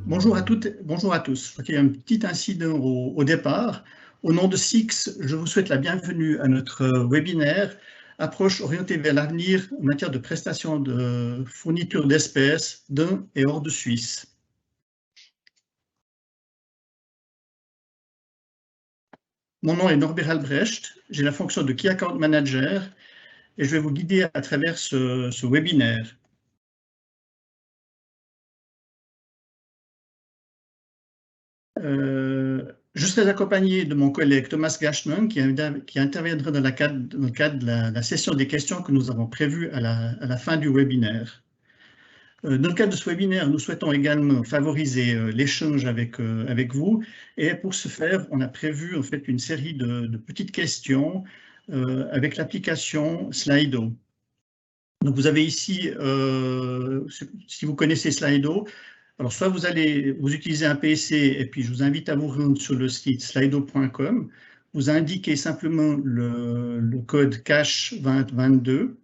Bonjour à toutes, bonjour à tous. Il y a un petit incident au départ. Au nom de SIX, je vous souhaite la bienvenue à notre webinaire « Approche orientée vers l'avenir en matière de prestations de fourniture d'espèces dans et hors de Suisse ». Mon nom est Norbert Albrecht, j'ai la fonction de Key Account Manager et je vais vous guider à travers ce webinaire. Je serai accompagné de mon collègue Thomas Gashman qui interviendra dans le cadre de la session des questions que nous avons prévue à la fin du webinaire. Dans le cadre de ce webinaire, nous souhaitons également favoriser l'échange avec vous et pour ce faire, on a prévu en fait une série de petites questions avec l'application Slido. Donc vous avez ici, si vous connaissez Slido, alors soit vous utilisez un PC et puis je vous invite à vous rendre sur le site slido.com, vous indiquez simplement le code cache 2022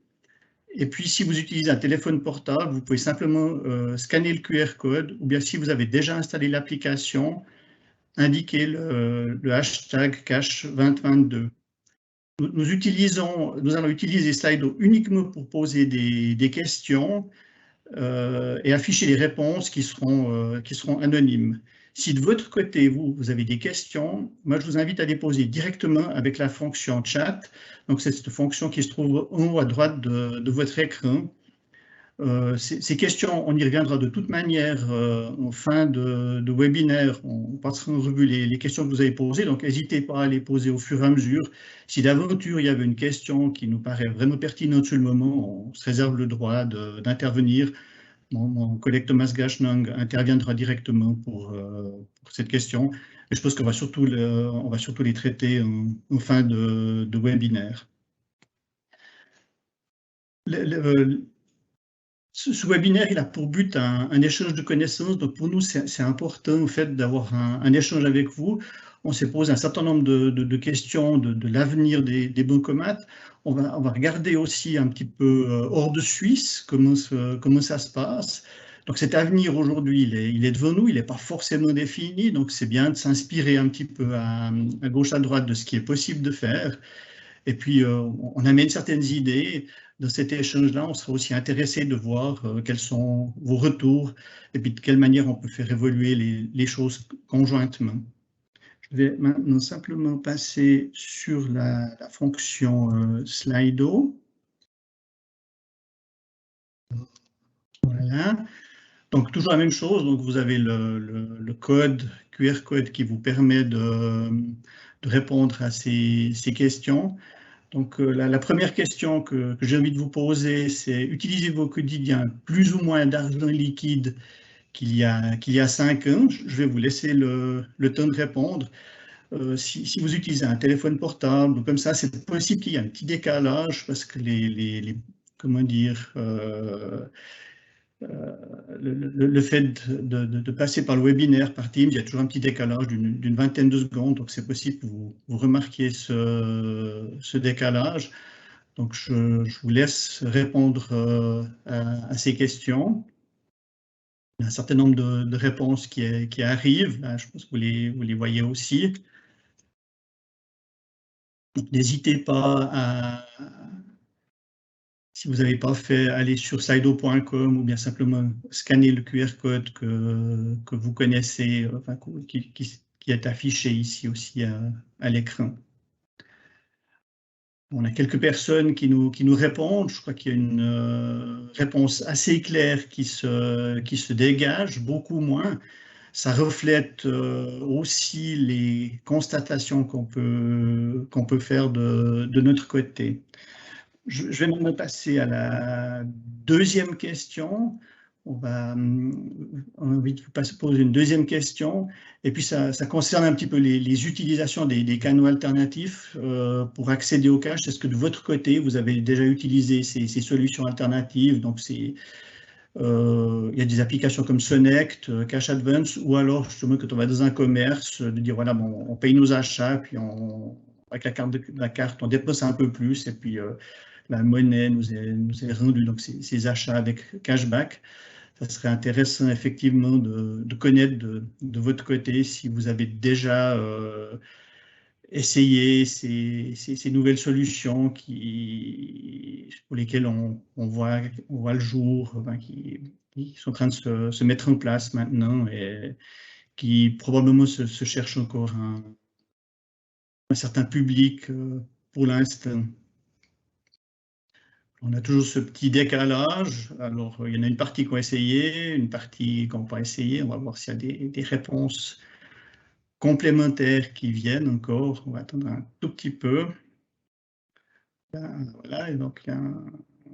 et puis si vous utilisez un téléphone portable, vous pouvez simplement scanner le QR code ou bien si vous avez déjà installé l'application, indiquer le hashtag cache 2022. Nous allons utiliser Slido uniquement pour poser des questions et afficher les réponses qui seront anonymes. Si de votre côté, vous avez des questions, moi je vous invite à les poser directement avec la fonction chat. Donc c'est cette fonction qui se trouve en haut à droite de votre écran. Ces questions, on y reviendra de toute manière en fin de webinaire. On passera en revue les questions que vous avez posées, donc n'hésitez pas à les poser au fur et à mesure. Si d'aventure il y avait une question qui nous paraît vraiment pertinente sur le moment, on se réserve le droit d'intervenir. Mon collègue Thomas Gashnang interviendra directement pour cette question. Et je pense qu'on va surtout les traiter en fin de webinaire. Ce webinaire, il a pour but un échange de connaissances. Donc pour nous, c'est important en fait, d'avoir un échange avec vous. On s'est posé un certain nombre de questions de l'avenir des bancomates. On va regarder aussi un petit peu hors de Suisse comment ça se passe. Donc cet avenir aujourd'hui, il est devant nous, il n'est pas forcément défini. Donc c'est bien de s'inspirer un petit peu à gauche, à droite de ce qui est possible de faire. Et puis, on amène certaines idées. Dans cet échange-là, on sera aussi intéressé de voir quels sont vos retours et puis de quelle manière on peut faire évoluer les choses conjointement. Je vais maintenant simplement passer sur la fonction Slido. Voilà. Donc, toujours la même chose. Donc, vous avez le code, QR code qui vous permet de répondre à ces questions. Donc, la première question que j'ai envie de vous poser, c'est utilisez-vous au quotidien plus ou moins d'argent liquide qu'il y a 5 ans? Je vais vous laisser le temps de répondre. Si vous utilisez un téléphone portable ou comme ça, c'est possible qu'il y ait un petit décalage parce que comment dire, le fait de passer par le webinaire, par Teams, il y a toujours un petit décalage d'une vingtaine de secondes, donc c'est possible que vous remarquiez ce décalage. Donc je vous laisse répondre à ces questions. Il y a un certain nombre de réponses qui arrivent, là, je pense que vous les voyez aussi. N'hésitez pas à, si vous n'avez pas fait, aller sur slido.com ou bien simplement scanner le QR code que vous connaissez, enfin, qui est affiché ici aussi à l'écran. On a quelques personnes qui nous répondent. Je crois qu'il y a une réponse assez claire qui se dégage, beaucoup moins. Ça reflète aussi les constatations qu'on peut faire de notre côté. Je vais maintenant passer à la deuxième question. On va vite vous poser une deuxième question. Et puis, ça concerne un petit peu les utilisations des canaux alternatifs pour accéder au cache. Est-ce que de votre côté, vous avez déjà utilisé ces solutions alternatives? Donc, il y a des applications comme Sonect, Cash Advance, ou alors justement quand on va dans un commerce, de dire voilà, bon, on paye nos achats, puis avec la carte, on dépense un peu plus, et puis la monnaie nous est rendue, donc ces achats avec cashback. ça serait intéressant effectivement de connaître de votre côté si vous avez déjà essayé ces nouvelles solutions pour lesquelles on voit le jour, enfin, qui sont en train de se mettre en place maintenant et qui probablement se cherchent encore un certain public pour l'instant. On a toujours ce petit décalage. Alors, il y en a une partie qui ont essayé, une partie qui n'ont pas essayé. On va voir s'il y a des réponses complémentaires qui viennent encore. On va attendre un tout petit peu. Voilà, et donc il y a un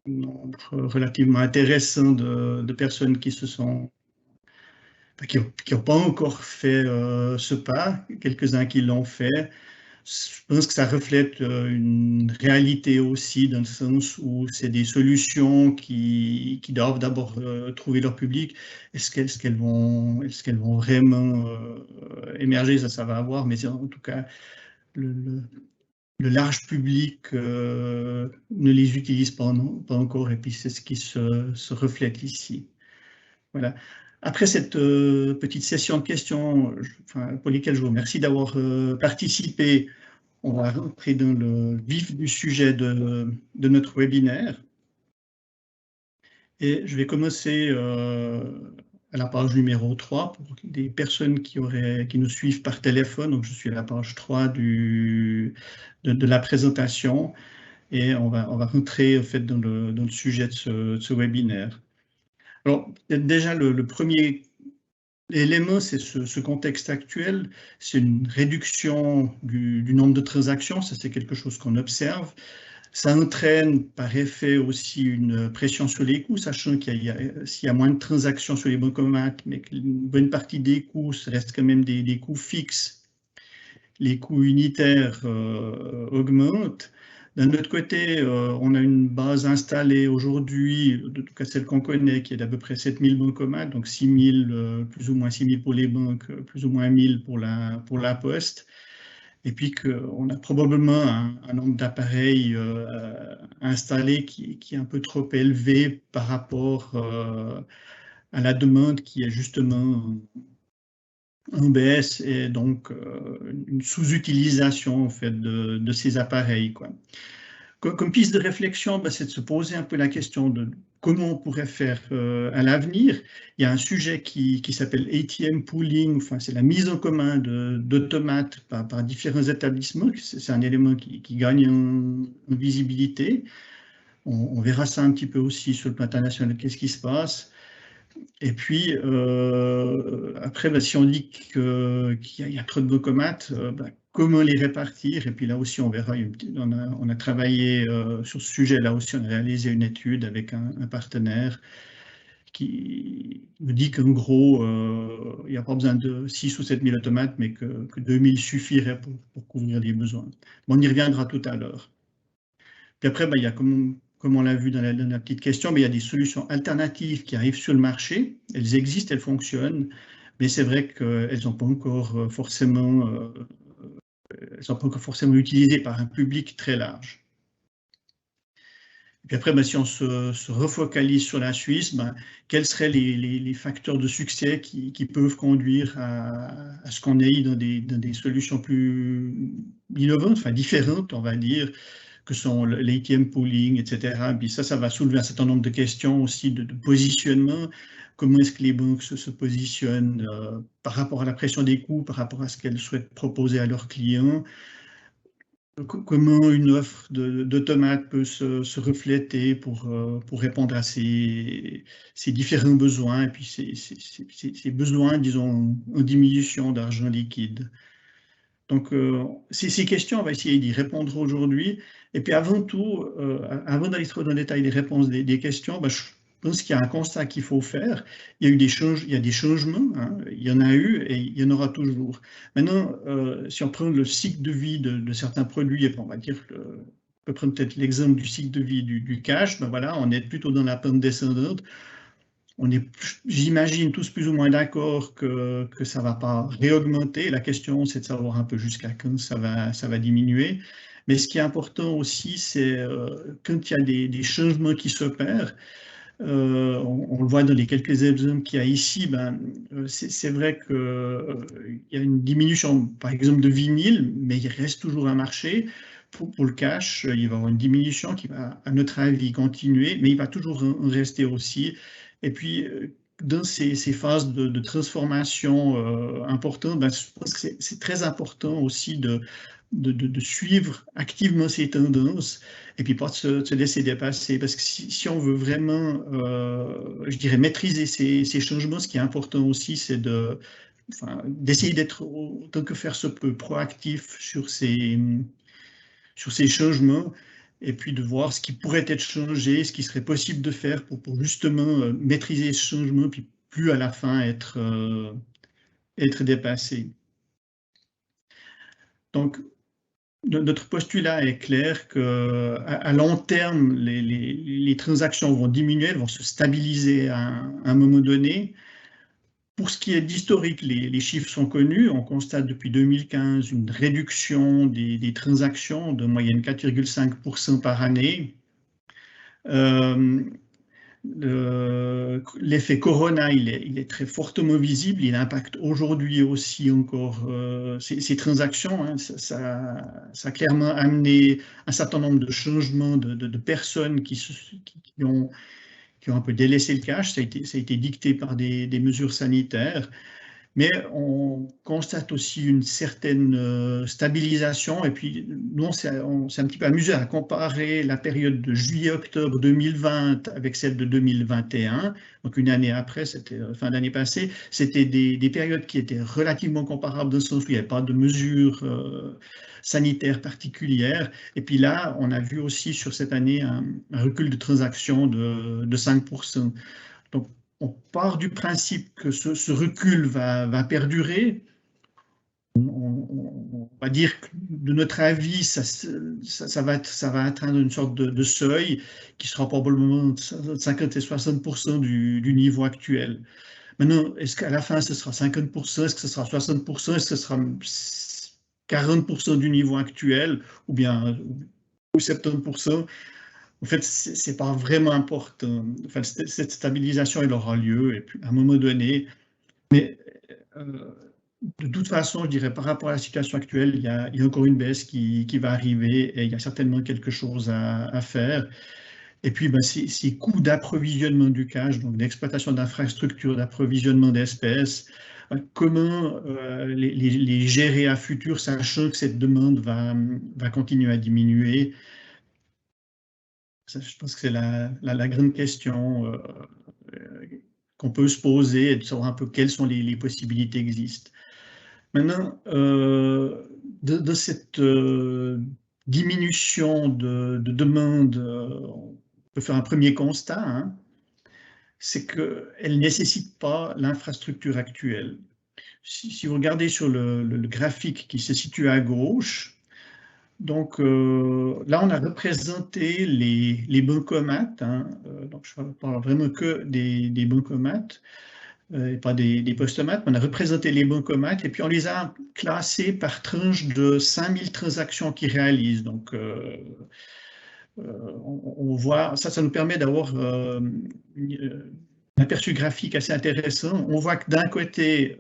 nombre relativement intéressant de personnes qui n'ont pas encore fait ce pas, quelques-uns qui l'ont fait. Je pense que ça reflète une réalité aussi, dans le sens où c'est des solutions qui doivent d'abord trouver leur public. Est-ce qu'elles vont vraiment émerger? Ça va avoir, mais en tout cas, le large public ne les utilise pas encore, et puis c'est ce qui se reflète ici. Voilà. Après cette petite session de questions, pour lesquelles je vous remercie d'avoir participé, on va rentrer dans le vif du sujet de notre webinaire. Et je vais commencer à la page numéro 3 pour les personnes qui nous suivent par téléphone. Donc, je suis à la page 3 de la présentation et on va rentrer en fait, dans le sujet de ce webinaire. Alors, déjà, le premier l'élément, c'est ce contexte actuel, c'est une réduction du nombre de transactions, ça c'est quelque chose qu'on observe. Ça entraîne par effet aussi une pression sur les coûts, sachant s'il y a moins de transactions sur les bancomates, mais qu'une bonne partie des coûts restent quand même des coûts fixes, les coûts unitaires augmentent. D'un autre côté, on a une base installée aujourd'hui, en tout cas celle qu'on connaît, qui est d'à peu près 7000 bancomates, donc 6000, plus ou moins 6000 pour les banques, plus ou moins 1000 pour la poste. Et puis qu'on a probablement un nombre d'appareils installés qui est un peu trop élevé par rapport à la demande qui est justement en baisse, et donc une sous-utilisation en fait, de ces appareils, quoi. Comme piste de réflexion, c'est de se poser un peu la question de comment on pourrait faire à l'avenir. Il y a un sujet qui s'appelle ATM pooling, enfin, c'est la mise en commun d'automates par différents établissements. C'est un élément qui gagne en visibilité. On verra ça un petit peu aussi sur le plan international, qu'est-ce qui se passe. Et puis, après, si on dit qu'il y a trop de bancomates, comment les répartir? Et puis là aussi, on verra, on a travaillé sur ce sujet, là aussi, on a réalisé une étude avec un partenaire qui nous dit qu'en gros, il n'y a pas besoin de 6 ou 7 000 automates, mais que 2000 suffirait pour couvrir les besoins. Bon, on y reviendra tout à l'heure. Puis après, il y a, comme on l'a vu dans la petite question, mais il y a des solutions alternatives qui arrivent sur le marché. Elles existent, elles fonctionnent, mais c'est vrai qu'elles n'ont pas encore forcément utilisées par un public très large. Et puis après, si on se refocalise sur la Suisse, quels seraient les facteurs de succès qui peuvent conduire à ce qu'on aille dans des solutions plus innovantes, enfin différentes, on va dire, que sont l'ATM pooling, etc. Puis ça va soulever un certain nombre de questions aussi de positionnement. Comment est-ce que les banques se positionnent par rapport à la pression des coûts, par rapport à ce qu'elles souhaitent proposer à leurs clients? Comment une offre d'automates peut se refléter pour répondre à ces différents besoins, et puis ces besoins, disons, en diminution d'argent liquide. Donc, ces questions, on va essayer d'y répondre aujourd'hui. Et puis, avant tout, avant d'aller trop dans le détail des réponses des questions, je pense qu'il y a un constat qu'il faut faire. Il y a eu des changements, hein, il y en a eu et il y en aura toujours. Maintenant, si on prend le cycle de vie de certains produits, et on va dire on peut prendre peut-être l'exemple du cycle de vie du cash, voilà, on est plutôt dans la pente descendante. On est, j'imagine, tous plus ou moins d'accord que ça ne va pas réaugmenter. La question, c'est de savoir un peu jusqu'à quand ça va diminuer. Mais ce qui est important aussi, c'est quand il y a des changements qui s'opèrent, On le voit dans les quelques exemples qu'il y a ici, c'est vrai qu'il y a une diminution, par exemple, de vinyle, mais il reste toujours un marché. Pour le cash, il va y avoir une diminution qui va, à notre avis, continuer, mais il va toujours en rester aussi. Et puis, dans ces phases de transformation importantes, je pense que c'est très important aussi de suivre activement ces tendances et puis pas de se laisser dépasser. Parce que si on veut vraiment, je dirais, maîtriser ces changements, ce qui est important aussi, c'est d'essayer d'être, autant que faire se peut, proactif sur ces changements et puis de voir ce qui pourrait être changé, ce qui serait possible de faire pour justement maîtriser ce changement, puis plus à la fin être dépassé. Donc, notre postulat est clair qu'à long terme, les transactions vont diminuer, elles vont se stabiliser à un moment donné. Pour ce qui est d'historique, les chiffres sont connus. On constate depuis 2015 une réduction des transactions de moyenne 4,5% par année. L'effet Corona, il est très fortement visible. Il impacte aujourd'hui aussi encore ces transactions. Hein. Ça a clairement amené un certain nombre de changements de personnes qui ont un peu délaissé le cash. Ça a été dicté par des mesures sanitaires. Mais on constate aussi une certaine stabilisation. Et puis, nous, on s'est un petit peu amusé à comparer la période de juillet-octobre 2020 avec celle de 2021. Donc, une année après, c'était fin d'année passée. C'était des périodes qui étaient relativement comparables dans le sens où il n'y avait pas de mesures sanitaires particulières. Et puis là, on a vu aussi sur cette année un recul de transactions de 5%. Donc, on part du principe que ce recul va perdurer. On va dire que, de notre avis, ça va atteindre une sorte de seuil qui sera probablement 50 et 60% du niveau actuel. Maintenant, est-ce qu'à la fin, ce sera 50%, est-ce que ce sera 60%, est-ce que ce sera 40% du niveau actuel, ou bien 70%? En fait, ce n'est pas vraiment important. Enfin, cette stabilisation, elle aura lieu et puis à un moment donné. Mais de toute façon, je dirais, par rapport à la situation actuelle, il y a encore une baisse qui va arriver et il y a certainement quelque chose à faire. Et puis, ces coûts d'approvisionnement du cash, donc d'exploitation d'infrastructures, d'approvisionnement d'espèces, comment les gérer à futur, sachant que cette demande va continuer à diminuer. Je pense que c'est la grande question qu'on peut se poser et de savoir un peu quelles sont les possibilités qui existent. Maintenant, de cette diminution de demande, on peut faire un premier constat, hein, c'est qu'elle ne nécessite pas l'infrastructure actuelle. Si vous regardez sur le graphique qui se situe à gauche, donc là, on a représenté les bancomates. Hein, donc je ne parle vraiment que des bancomates et pas des postomates. On a représenté les bancomates et puis on les a classés par tranche de 5000 transactions qu'ils réalisent. Donc on voit, ça nous permet d'avoir un aperçu graphique assez intéressant. On voit que d'un côté,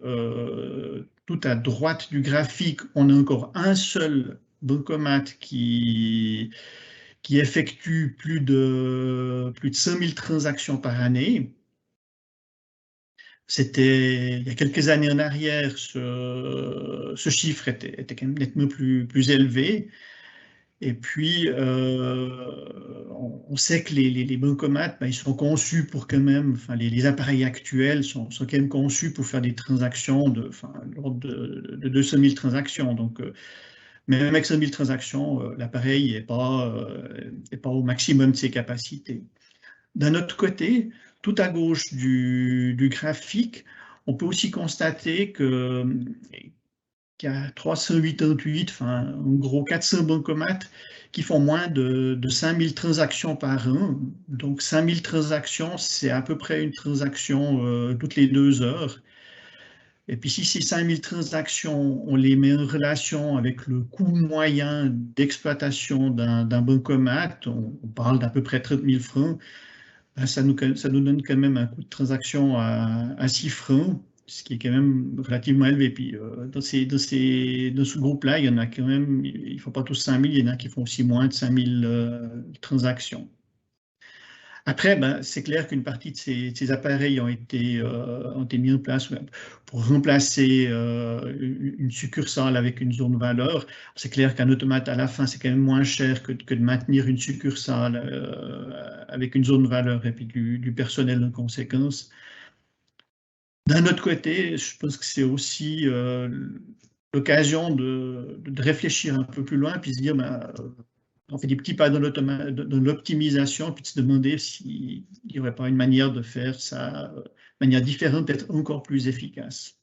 tout à droite du graphique, on a encore un seul bancomat qui effectue plus de 5000 transactions par année. Il y a quelques années en arrière, ce chiffre était quand même nettement plus élevé. Et puis, on sait que les bancomates, ils sont conçus pour quand même, enfin, les appareils actuels sont quand même conçus pour faire des transactions de l'ordre de 200 000 transactions. Donc, même avec 100 000 transactions, l'appareil n'est pas au maximum de ses capacités. D'un autre côté, tout à gauche du graphique, on peut aussi constater qu'il y a 388, enfin, en gros 400 bancomates qui font moins de 5000 transactions par an. Donc 5000 transactions, c'est à peu près une transaction toutes les 2 heures. Et puis si ces 5000 transactions, on les met en relation avec le coût moyen d'exploitation d'un bancomat, on parle d'à peu près 30 000 francs. ça nous donne quand même un coût de transaction à 6 francs, ce qui est quand même relativement élevé. Puis dans ce groupe-là, il y en a quand même, ils ne font pas tous 5000, il y en a qui font aussi moins de 5000 transactions. Après, ben, c'est clair qu'une partie de ces appareils ont été mis en place pour remplacer une succursale avec une zone valeur. C'est clair qu'un automate, à la fin, c'est quand même moins cher que de maintenir une succursale avec une zone valeur et puis du personnel en conséquence. D'un autre côté, je pense que c'est aussi l'occasion de réfléchir un peu plus loin puis se dire, ben, on fait des petits pas dans l'optimisation, puis de se demander s'il n'y aurait pas une manière de faire ça de manière différente, peut-être encore plus efficace.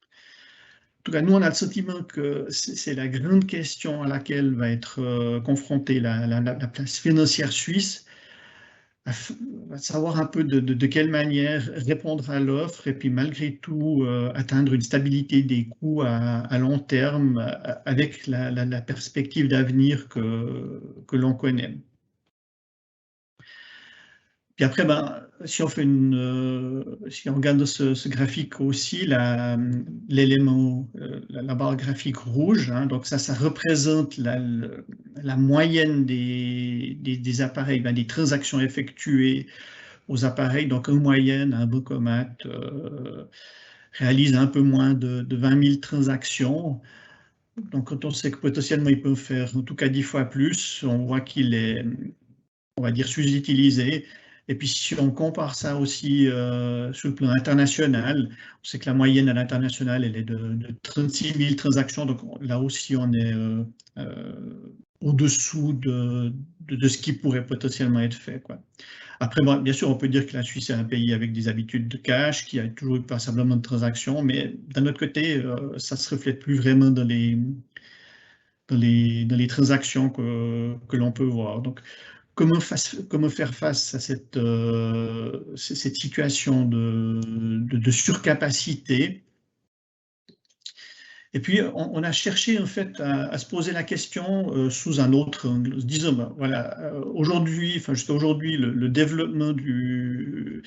En tout cas, nous, on a le sentiment que c'est la grande question à laquelle va être confrontée la place financière suisse, à savoir un peu de quelle manière répondre à l'offre et puis malgré tout atteindre une stabilité des coûts à long terme avec la perspective d'avenir que l'on connaît. Puis après, ben, si on regarde ce graphique aussi, l'élément, la barre graphique rouge, hein, donc ça représente la moyenne des appareils, ben, des transactions effectuées aux appareils. Donc en moyenne, un Bancomat réalise un peu moins de 20 000 transactions. Donc quand on sait que potentiellement il peut faire en tout cas 10 fois plus, on voit qu'il est, on va dire, sous-utilisé. Et puis, si on compare ça aussi sur le plan international, on sait que la moyenne à l'international, elle est de 36 000 transactions. Donc, là aussi, on est au-dessous de ce qui pourrait potentiellement être fait, quoi. Après, bon, bien sûr, on peut dire que la Suisse est un pays avec des habitudes de cash, qui a toujours eu passablement de transactions, mais d'un autre côté, ça ne se reflète plus vraiment dans les transactions que l'on peut voir. Donc, comment faire face à cette situation de surcapacité? Et puis, on a cherché en fait à se poser la question sous un autre angle, se disant, ben, voilà, aujourd'hui, enfin jusqu'à aujourd'hui, le développement du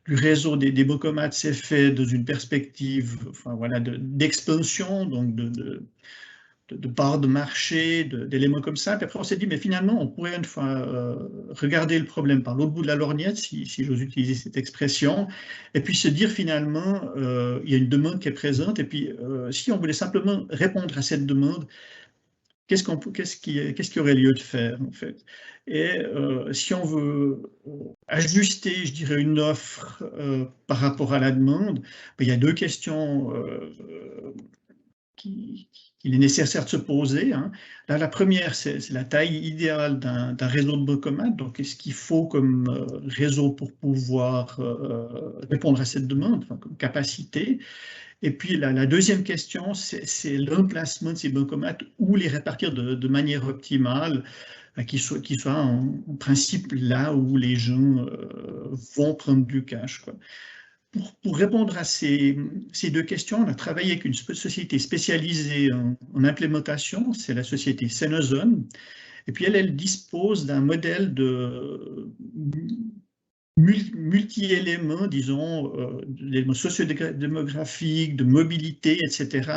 réseau des Bancomat s'est fait dans une perspective, enfin voilà, d'expansion, donc de parts de marché, d'éléments comme ça. Puis après, on s'est dit, mais finalement, on pourrait une fois regarder le problème par l'autre bout de la lorgnette, si j'ose utiliser cette expression, et puis se dire finalement, il y a une demande qui est présente, et puis si on voulait simplement répondre à cette demande, qu'est-ce qui aurait lieu de faire, en fait? Et si on veut ajuster, je dirais, une offre par rapport à la demande, ben, il y a deux questions qu'il est nécessaire de se poser, hein. Là, la première, c'est la taille idéale d'un réseau de Bancomat. Donc, qu'est-ce qu'il faut comme réseau pour pouvoir répondre à cette demande, enfin, comme capacité? Et puis, la deuxième question, c'est l'emplacement de ces Bancomat, où les répartir de manière optimale, qui soit en principe là où les gens vont prendre du cash, quoi. Pour répondre à ces deux questions, on a travaillé avec une société spécialisée en implémentation, c'est la société Senozone. Et puis elle dispose d'un modèle de multi-éléments, disons, d'éléments sociodémographiques, de mobilité, etc.,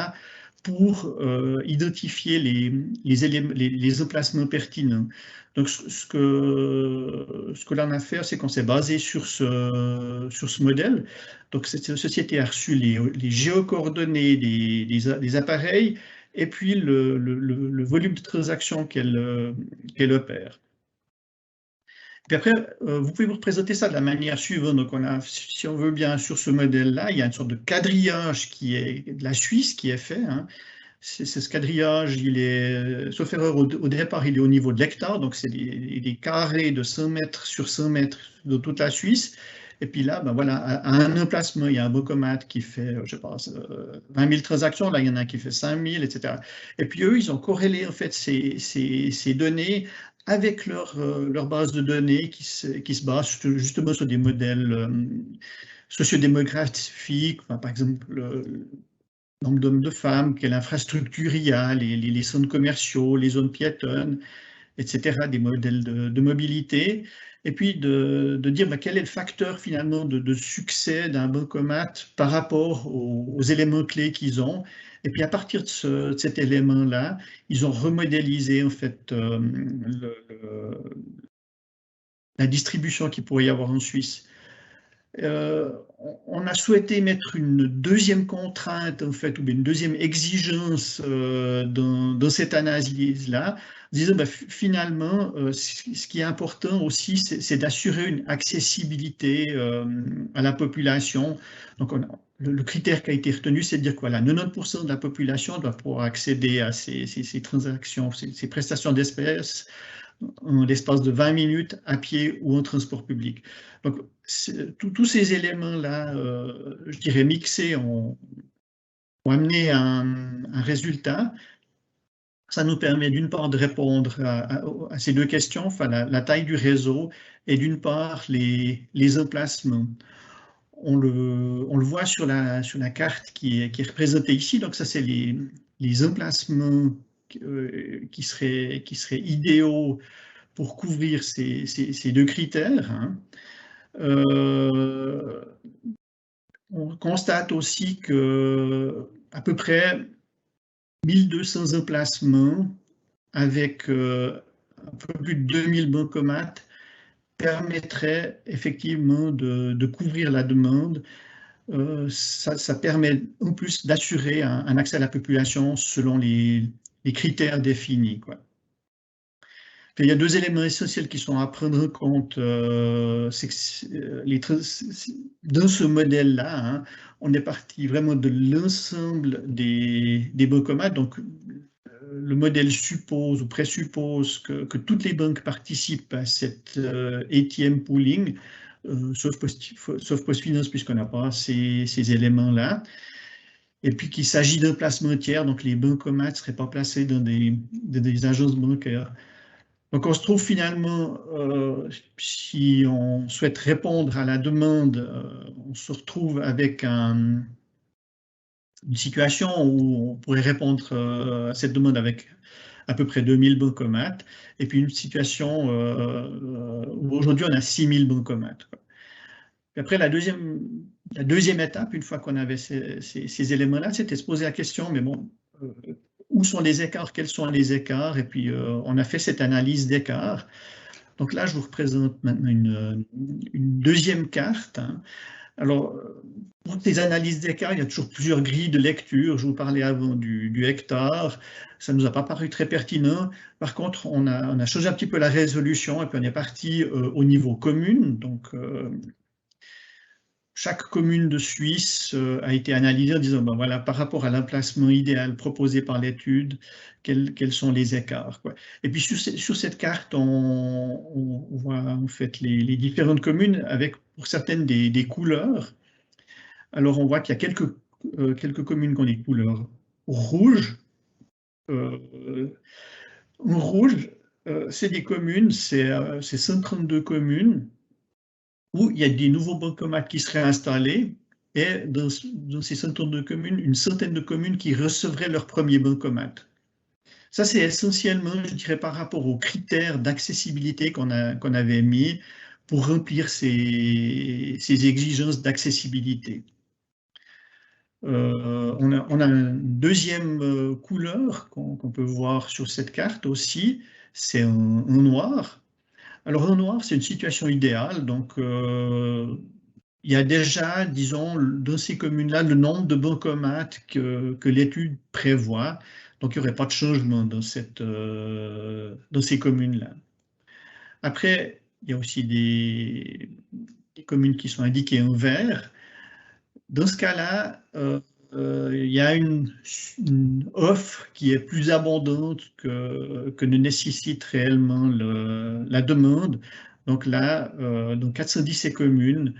pour identifier les emplacements pertinents. Donc, ce que l'on a fait, c'est qu'on s'est basé sur ce modèle. Donc, cette société a reçu les géocoordonnées des appareils et puis le volume de transactions qu'elle opère. Puis après, vous pouvez vous représenter ça de la manière suivante. Donc, si on veut bien, sur ce modèle-là, il y a une sorte de quadrillage qui est de la Suisse qui est fait, hein. Ce quadrillage, il est, sauf erreur, au départ, il est au niveau de l'hectare, donc c'est des carrés de 100 mètres sur 100 mètres de toute la Suisse. Et puis là, ben voilà, à un emplacement, il y a un Bancomat qui fait, je sais pas, 20 000 transactions, là, il y en a un qui fait 5 000, etc. Et puis eux, ils ont corrélé en fait ces données avec leur base de données qui se base justement sur des modèles sociodémographiques, enfin, par exemple, nombre d'hommes, de femmes, quelle infrastructure il y a, les zones commerciaux, les zones piétonnes, etc., des modèles de mobilité. et puis de dire quel est le facteur finalement de succès d'un bancomat par rapport aux éléments clés qu'ils ont. Et puis à partir de cet élément-là, ils ont remodélisé en fait la distribution qu'il pourrait y avoir en Suisse. On a souhaité mettre une deuxième contrainte, en fait, ou une deuxième exigence dans cette analyse-là, disant finalement, ce qui est important aussi, c'est d'assurer une accessibilité à la population. Donc, le critère qui a été retenu, c'est de dire que 90% de la population doit pouvoir accéder à ces transactions, ces prestations d'espèces, en l'espace de 20 minutes à pied ou en transport public. Donc, tous ces éléments-là, je dirais mixés, ont amené un résultat. Ça nous permet d'une part de répondre à ces deux questions, enfin la taille du réseau et d'une part les emplacements. On le voit sur la carte qui est représentée ici. Donc ça, c'est les emplacements qui seraient idéaux pour couvrir ces deux critères. Hein. On constate aussi que à peu près 1200 emplacements avec un peu plus de 2000 bancomates permettraient effectivement de couvrir la demande. Ça permet en plus d'assurer un accès à la population selon les critères définis, quoi. Il y a deux éléments essentiels qui sont à prendre en compte. C'est que dans ce modèle-là, hein, on est parti vraiment de l'ensemble des bancomates. Donc, le modèle suppose ou présuppose que toutes les banques participent à cette ATM pooling, sauf PostFinance puisqu'on n'a pas ces éléments-là. Et puis qu'il s'agit d'un placement tiers, donc les bancomates ne seraient pas placés dans des agences bancaires. Donc on se trouve finalement, si on souhaite répondre à la demande, on se retrouve avec une situation où on pourrait répondre à cette demande avec à peu près 2000 bancomates, et puis une situation où aujourd'hui on a 6000 bancomates. Et après, la deuxième étape, une fois qu'on avait ces éléments-là, c'était se poser la question, mais bon, où sont les écarts, quels sont les écarts, et puis on a fait cette analyse d'écarts. Donc là, je vous représente maintenant une deuxième carte. Hein. Alors, pour ces analyses d'écarts, il y a toujours plusieurs grilles de lecture. Je vous parlais avant du hectare. Ça ne nous a pas paru très pertinent. Par contre, on a changé un petit peu la résolution et puis on est parti au niveau commune. Donc, chaque commune de Suisse a été analysée en disant, ben voilà, par rapport à l'emplacement idéal proposé par l'étude, quels sont les écarts, quoi. Et puis sur cette carte, on voit en fait les différentes communes avec pour certaines des couleurs. Alors on voit qu'il y a quelques communes qui ont des couleurs rouges. En rouge, c'est des communes, c'est 132 communes où il y a des nouveaux bancomates qui seraient installés et dans ces centaines de communes, une centaine de communes qui recevraient leur premier bancomat. Ça, c'est essentiellement, je dirais, par rapport aux critères d'accessibilité qu'on avait mis pour remplir ces exigences d'accessibilité. On a une deuxième couleur qu'on peut voir sur cette carte aussi, c'est en noir. Alors, en noir, c'est une situation idéale. Donc, il y a déjà, disons, dans ces communes-là, le nombre de bancomates que l'étude prévoit. Donc, il n'y aurait pas de changement dans ces communes-là. Après, il y a aussi des communes qui sont indiquées en vert. Dans ce cas-là, il y a une offre qui est plus abondante que ne nécessite réellement la demande. Donc là, dans 417 communes,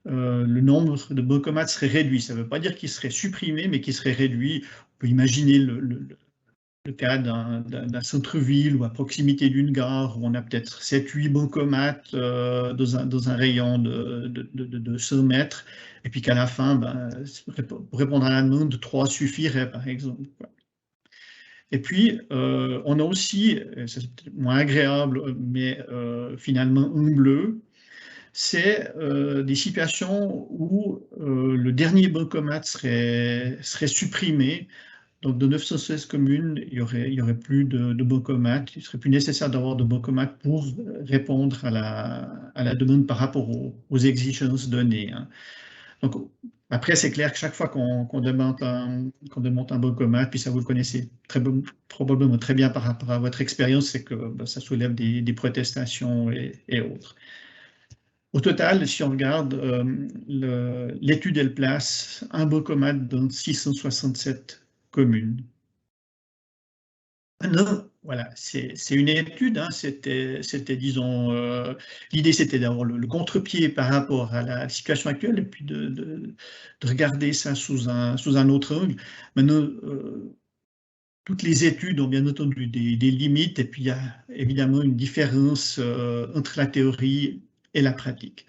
le nombre de bancomates serait réduit. Ça ne veut pas dire qu'il serait supprimé, mais qu'il serait réduit. On peut imaginer le cas d'un centre-ville ou à proximité d'une gare où on a peut-être 7-8 bancomates dans un rayon de 100 mètres, et puis qu'à la fin, pour répondre à la demande, 3 suffirait, par exemple. Et puis, on a aussi, c'est moins agréable, mais finalement en bleu, c'est des situations où le dernier bancomat serait supprimé. Donc, de 916 communes, il y aurait plus de bancomat. Il serait plus nécessaire d'avoir de bancomat pour répondre à la demande par rapport aux exigences données, hein. Donc, après, c'est clair que chaque fois qu'on demande un bancomat, puis ça vous le connaissez probablement très bien par rapport à votre expérience, c'est que ça soulève des protestations et autres. Au total, si on regarde, l'étude, elle place un bancomat dans 667 communes. Non, voilà, c'est une étude, hein, disons, l'idée c'était d'avoir le contre-pied par rapport à la situation actuelle et puis de regarder ça sous un autre angle. Maintenant, toutes les études ont bien entendu des limites et puis il y a évidemment une différence entre la théorie et la pratique.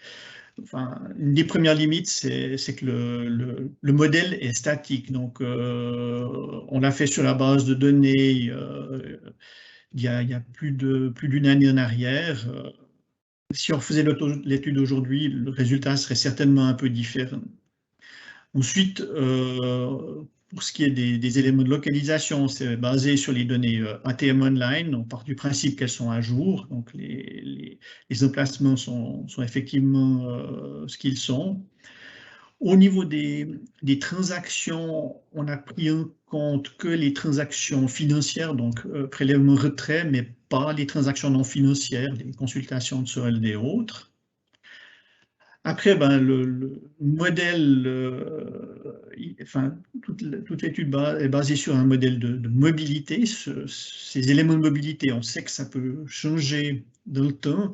Enfin, une des premières limites, c'est que le modèle est statique. Donc, on l'a fait sur la base de données il y a plus d'une année en arrière. Si on faisait l'étude aujourd'hui, le résultat serait certainement un peu différent. Ensuite, pour ce qui est des éléments de localisation, c'est basé sur les données ATM Online. On part du principe qu'elles sont à jour, donc les emplacements sont effectivement ce qu'ils sont. Au niveau des transactions, on a pris en compte que les transactions financières, donc prélèvement-retrait, mais pas les transactions non financières, les consultations de soldes et autres. Après, ben, le modèle, enfin, toute l'étude est basée sur un modèle de mobilité. Ces éléments de mobilité, on sait que ça peut changer dans le temps.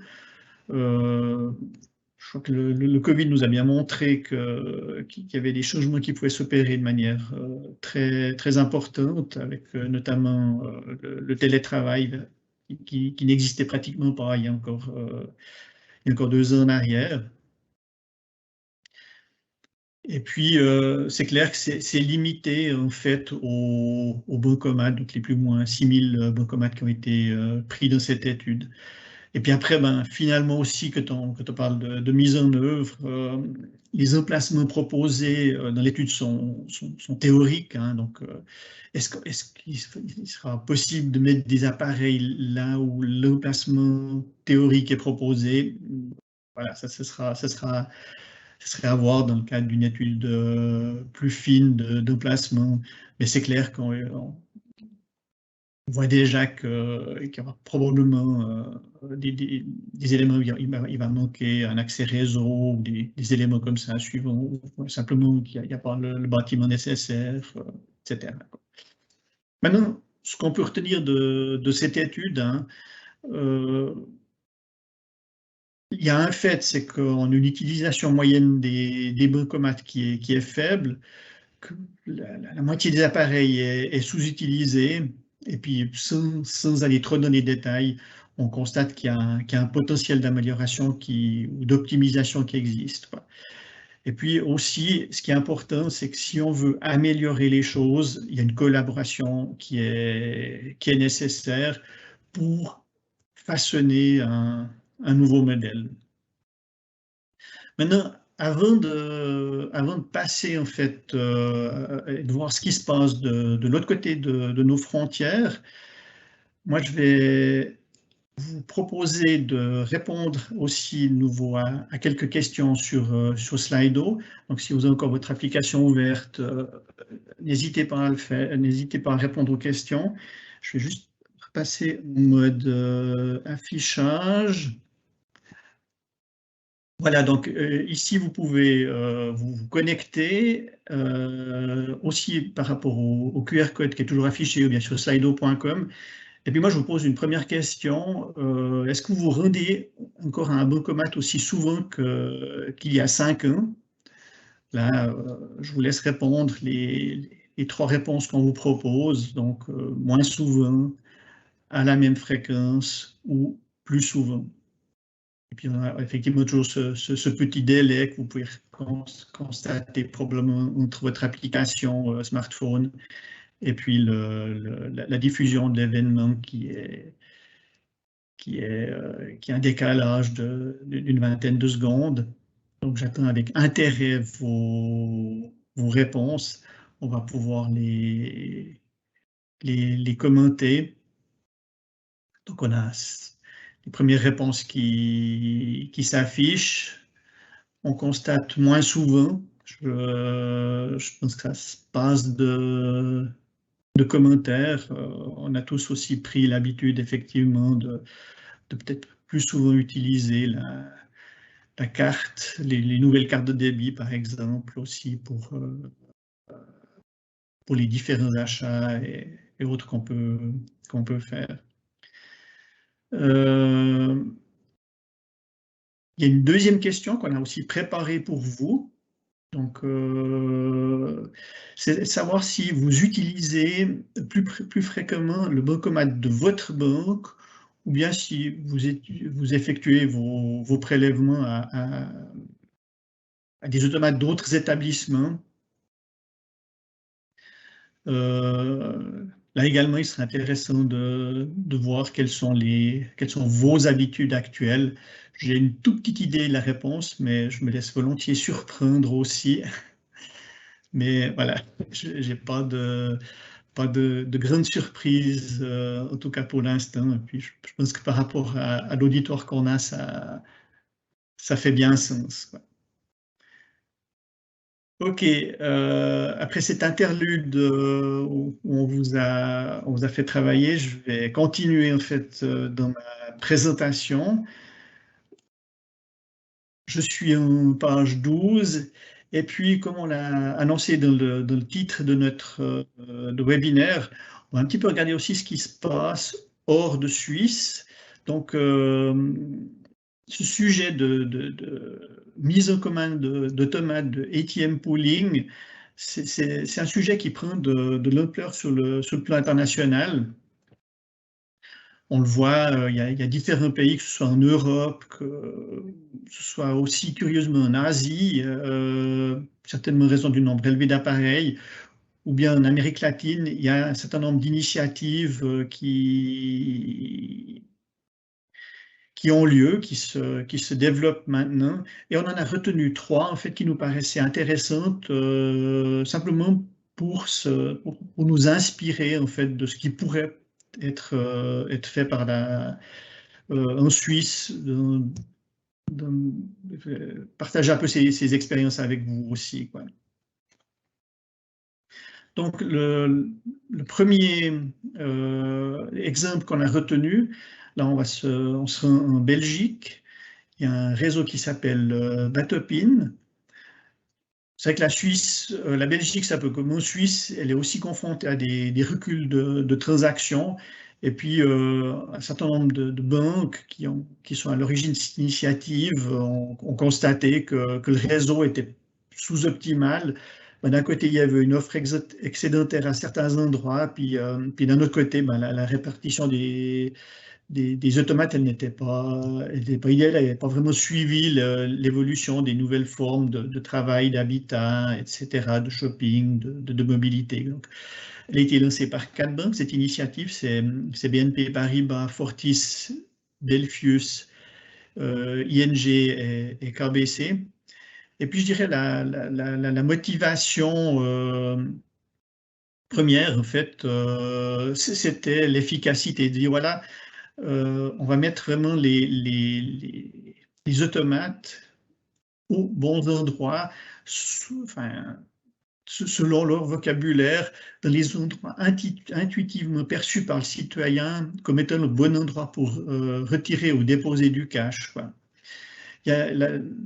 Je crois que le Covid nous a bien montré qu'il y avait des changements qui pouvaient s'opérer de manière très, très importante, avec notamment le télétravail qui n'existait pratiquement pas il y a encore 2 ans en arrière. Et puis, c'est clair que c'est limité en fait aux bancomates, donc les plus ou moins 6000 bancomates qui ont été pris dans cette étude. Et puis après, ben, finalement aussi, quand on parle de mise en œuvre, les emplacements proposés dans l'étude sont théoriques, hein. Donc, est-ce qu'il sera possible de mettre des appareils là où l'emplacement théorique est proposé? Voilà, ça serait à voir dans le cadre d'une étude plus fine d'emplacement. Mais c'est clair qu'on voit déjà qu'il y aura probablement des éléments, il va manquer un accès réseau ou des éléments comme ça, suivant, ou simplement qu'il n'y a pas le bâtiment nécessaire, etc. Maintenant, ce qu'on peut retenir de cette étude, hein, il y a un fait, c'est qu'on a une utilisation moyenne des bancomates qui est faible, que la moitié des appareils est sous-utilisée, et puis sans aller trop dans les détails, on constate qu'il y a un potentiel d'amélioration ou d'optimisation qui existe, quoi. Et puis aussi, ce qui est important, c'est que si on veut améliorer les choses, il y a une collaboration qui est nécessaire pour façonner un nouveau modèle. Maintenant, avant de passer en fait et de voir ce qui se passe de l'autre côté de nos frontières, moi je vais vous proposer de répondre aussi de nouveau à quelques questions sur Slido. Donc si vous avez encore votre application ouverte, n'hésitez pas à le faire, n'hésitez pas à répondre aux questions. Je vais juste passer au mode affichage. Voilà, donc ici, vous pouvez vous connecter aussi par rapport au QR code qui est toujours affiché ou bien sur slido.com. Et puis moi, je vous pose une première question. Est-ce que vous vous rendez encore à un bancomat aussi souvent qu'il y a 5 ans? Là, je vous laisse répondre les 3 réponses qu'on vous propose. Donc, moins souvent, à la même fréquence ou plus souvent. Et puis, on a effectivement toujours ce petit délai que vous pouvez constater probablement entre votre application smartphone et puis la diffusion de l'événement qui est un décalage d'une vingtaine de secondes. Donc j'attends avec intérêt vos réponses. On va pouvoir les commenter. Donc on a les premières réponses qui s'affichent. On constate moins souvent. Je pense que ça se passe de commentaires. On a tous aussi pris l'habitude effectivement de peut-être plus souvent utiliser la carte, les nouvelles cartes de débit par exemple aussi pour les différents achats et autres qu'on peut faire. Il y a une deuxième question qu'on a aussi préparée pour vous. Donc, c'est savoir si vous utilisez plus fréquemment le bancomat de votre banque ou bien si vous effectuez vos prélèvements à des automates d'autres établissements. Là également, il serait intéressant de voir quelles sont vos habitudes actuelles. J'ai une toute petite idée de la réponse, mais je me laisse volontiers surprendre aussi. Mais voilà, j'ai pas de grande surprise, en tout cas pour l'instant. Et puis, je pense que par rapport à l'auditoire qu'on a, ça fait bien sens, quoi. Ok, après cet interlude où on vous a fait travailler, je vais continuer en fait dans ma présentation. Je suis en page 12 et puis comme on l'a annoncé dans le titre de notre webinaire, on va un petit peu regarder aussi ce qui se passe hors de Suisse. Donc ce sujet de mise en commun d'automates de ATM pooling, c'est un sujet qui prend de l'ampleur sur le plan international. On le voit, il y a différents pays, que ce soit en Europe, que ce soit aussi curieusement en Asie, certainement en raison du nombre élevé d'appareils, ou bien en Amérique latine, il y a un certain nombre d'initiatives qui ont lieu, qui se développent maintenant. Et on en a retenu 3, en fait, qui nous paraissaient intéressantes, simplement pour nous inspirer, en fait, de ce qui pourrait être fait en Suisse, partager un peu ces expériences avec vous aussi, quoi. Donc, le premier exemple qu'on a retenu, là, on se rend en Belgique. Il y a un réseau qui s'appelle Batopin. C'est vrai que la Suisse, la Belgique, c'est un peu comme en Suisse, elle est aussi confrontée à des reculs de transactions. Et puis, un certain nombre de banques qui sont à l'origine de cette initiative ont constaté que le réseau était sous-optimal. Ben, d'un côté, il y avait une offre excédentaire à certains endroits, puis d'un autre côté, ben, la répartition des automates, elle n'était pas idéale, elle n'avait pas vraiment suivi l'évolution des nouvelles formes de travail, d'habitat, etc., de shopping, de mobilité. Donc, elle a été lancée par 4 banques, cette initiative, c'est BNP Paribas, Fortis, Belfius, ING et KBC. Et puis, je dirais la motivation première, en fait, c'était l'efficacité. De dire, voilà, on va mettre vraiment les automates aux bons endroits, selon leur vocabulaire, dans les endroits intuitivement perçus par le citoyen comme étant le bon endroit pour retirer ou déposer du cash, quoi. Il y a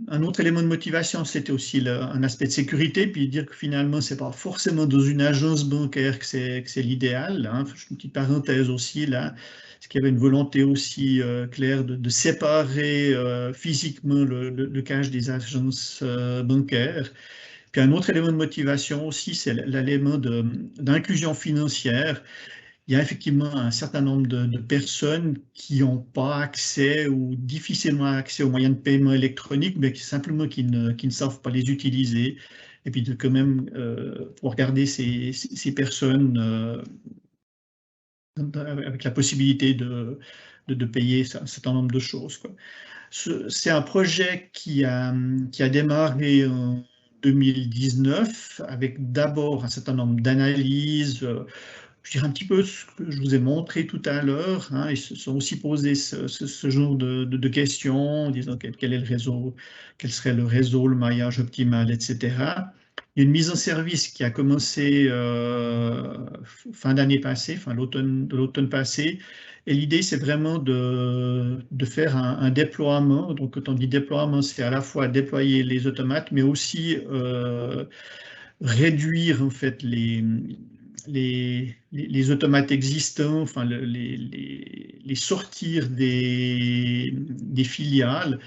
un autre élément de motivation, c'était aussi un aspect de sécurité, puis dire que finalement, ce n'est pas forcément dans une agence bancaire que c'est l'idéal, hein. Je fais une petite parenthèse aussi là, parce qu'il y avait une volonté aussi claire de séparer physiquement le cash des agences bancaires. Puis un autre élément de motivation aussi, c'est l'élément d'inclusion financière. Il y a effectivement un certain nombre de personnes qui n'ont pas accès ou difficilement accès aux moyens de paiement électroniques, mais simplement qui ne savent pas les utiliser. et puis de quand même pouvoir garder ces personnes avec la possibilité de payer un certain nombre de choses, quoi. C'est un projet qui a démarré en 2019 avec d'abord un certain nombre d'analyses, je dirais un petit peu ce que je vous ai montré tout à l'heure, hein. Ils se sont aussi posé ce genre de questions, en disant quel est le réseau, quel serait le réseau, le maillage optimal, etc. Il y a une mise en service qui a commencé fin d'année passée, fin de l'automne passé. Et l'idée, c'est vraiment de faire un déploiement. Donc, quand on dit déploiement, c'est à la fois déployer les automates, mais aussi réduire en fait les automates existants, enfin les sortir des filiales.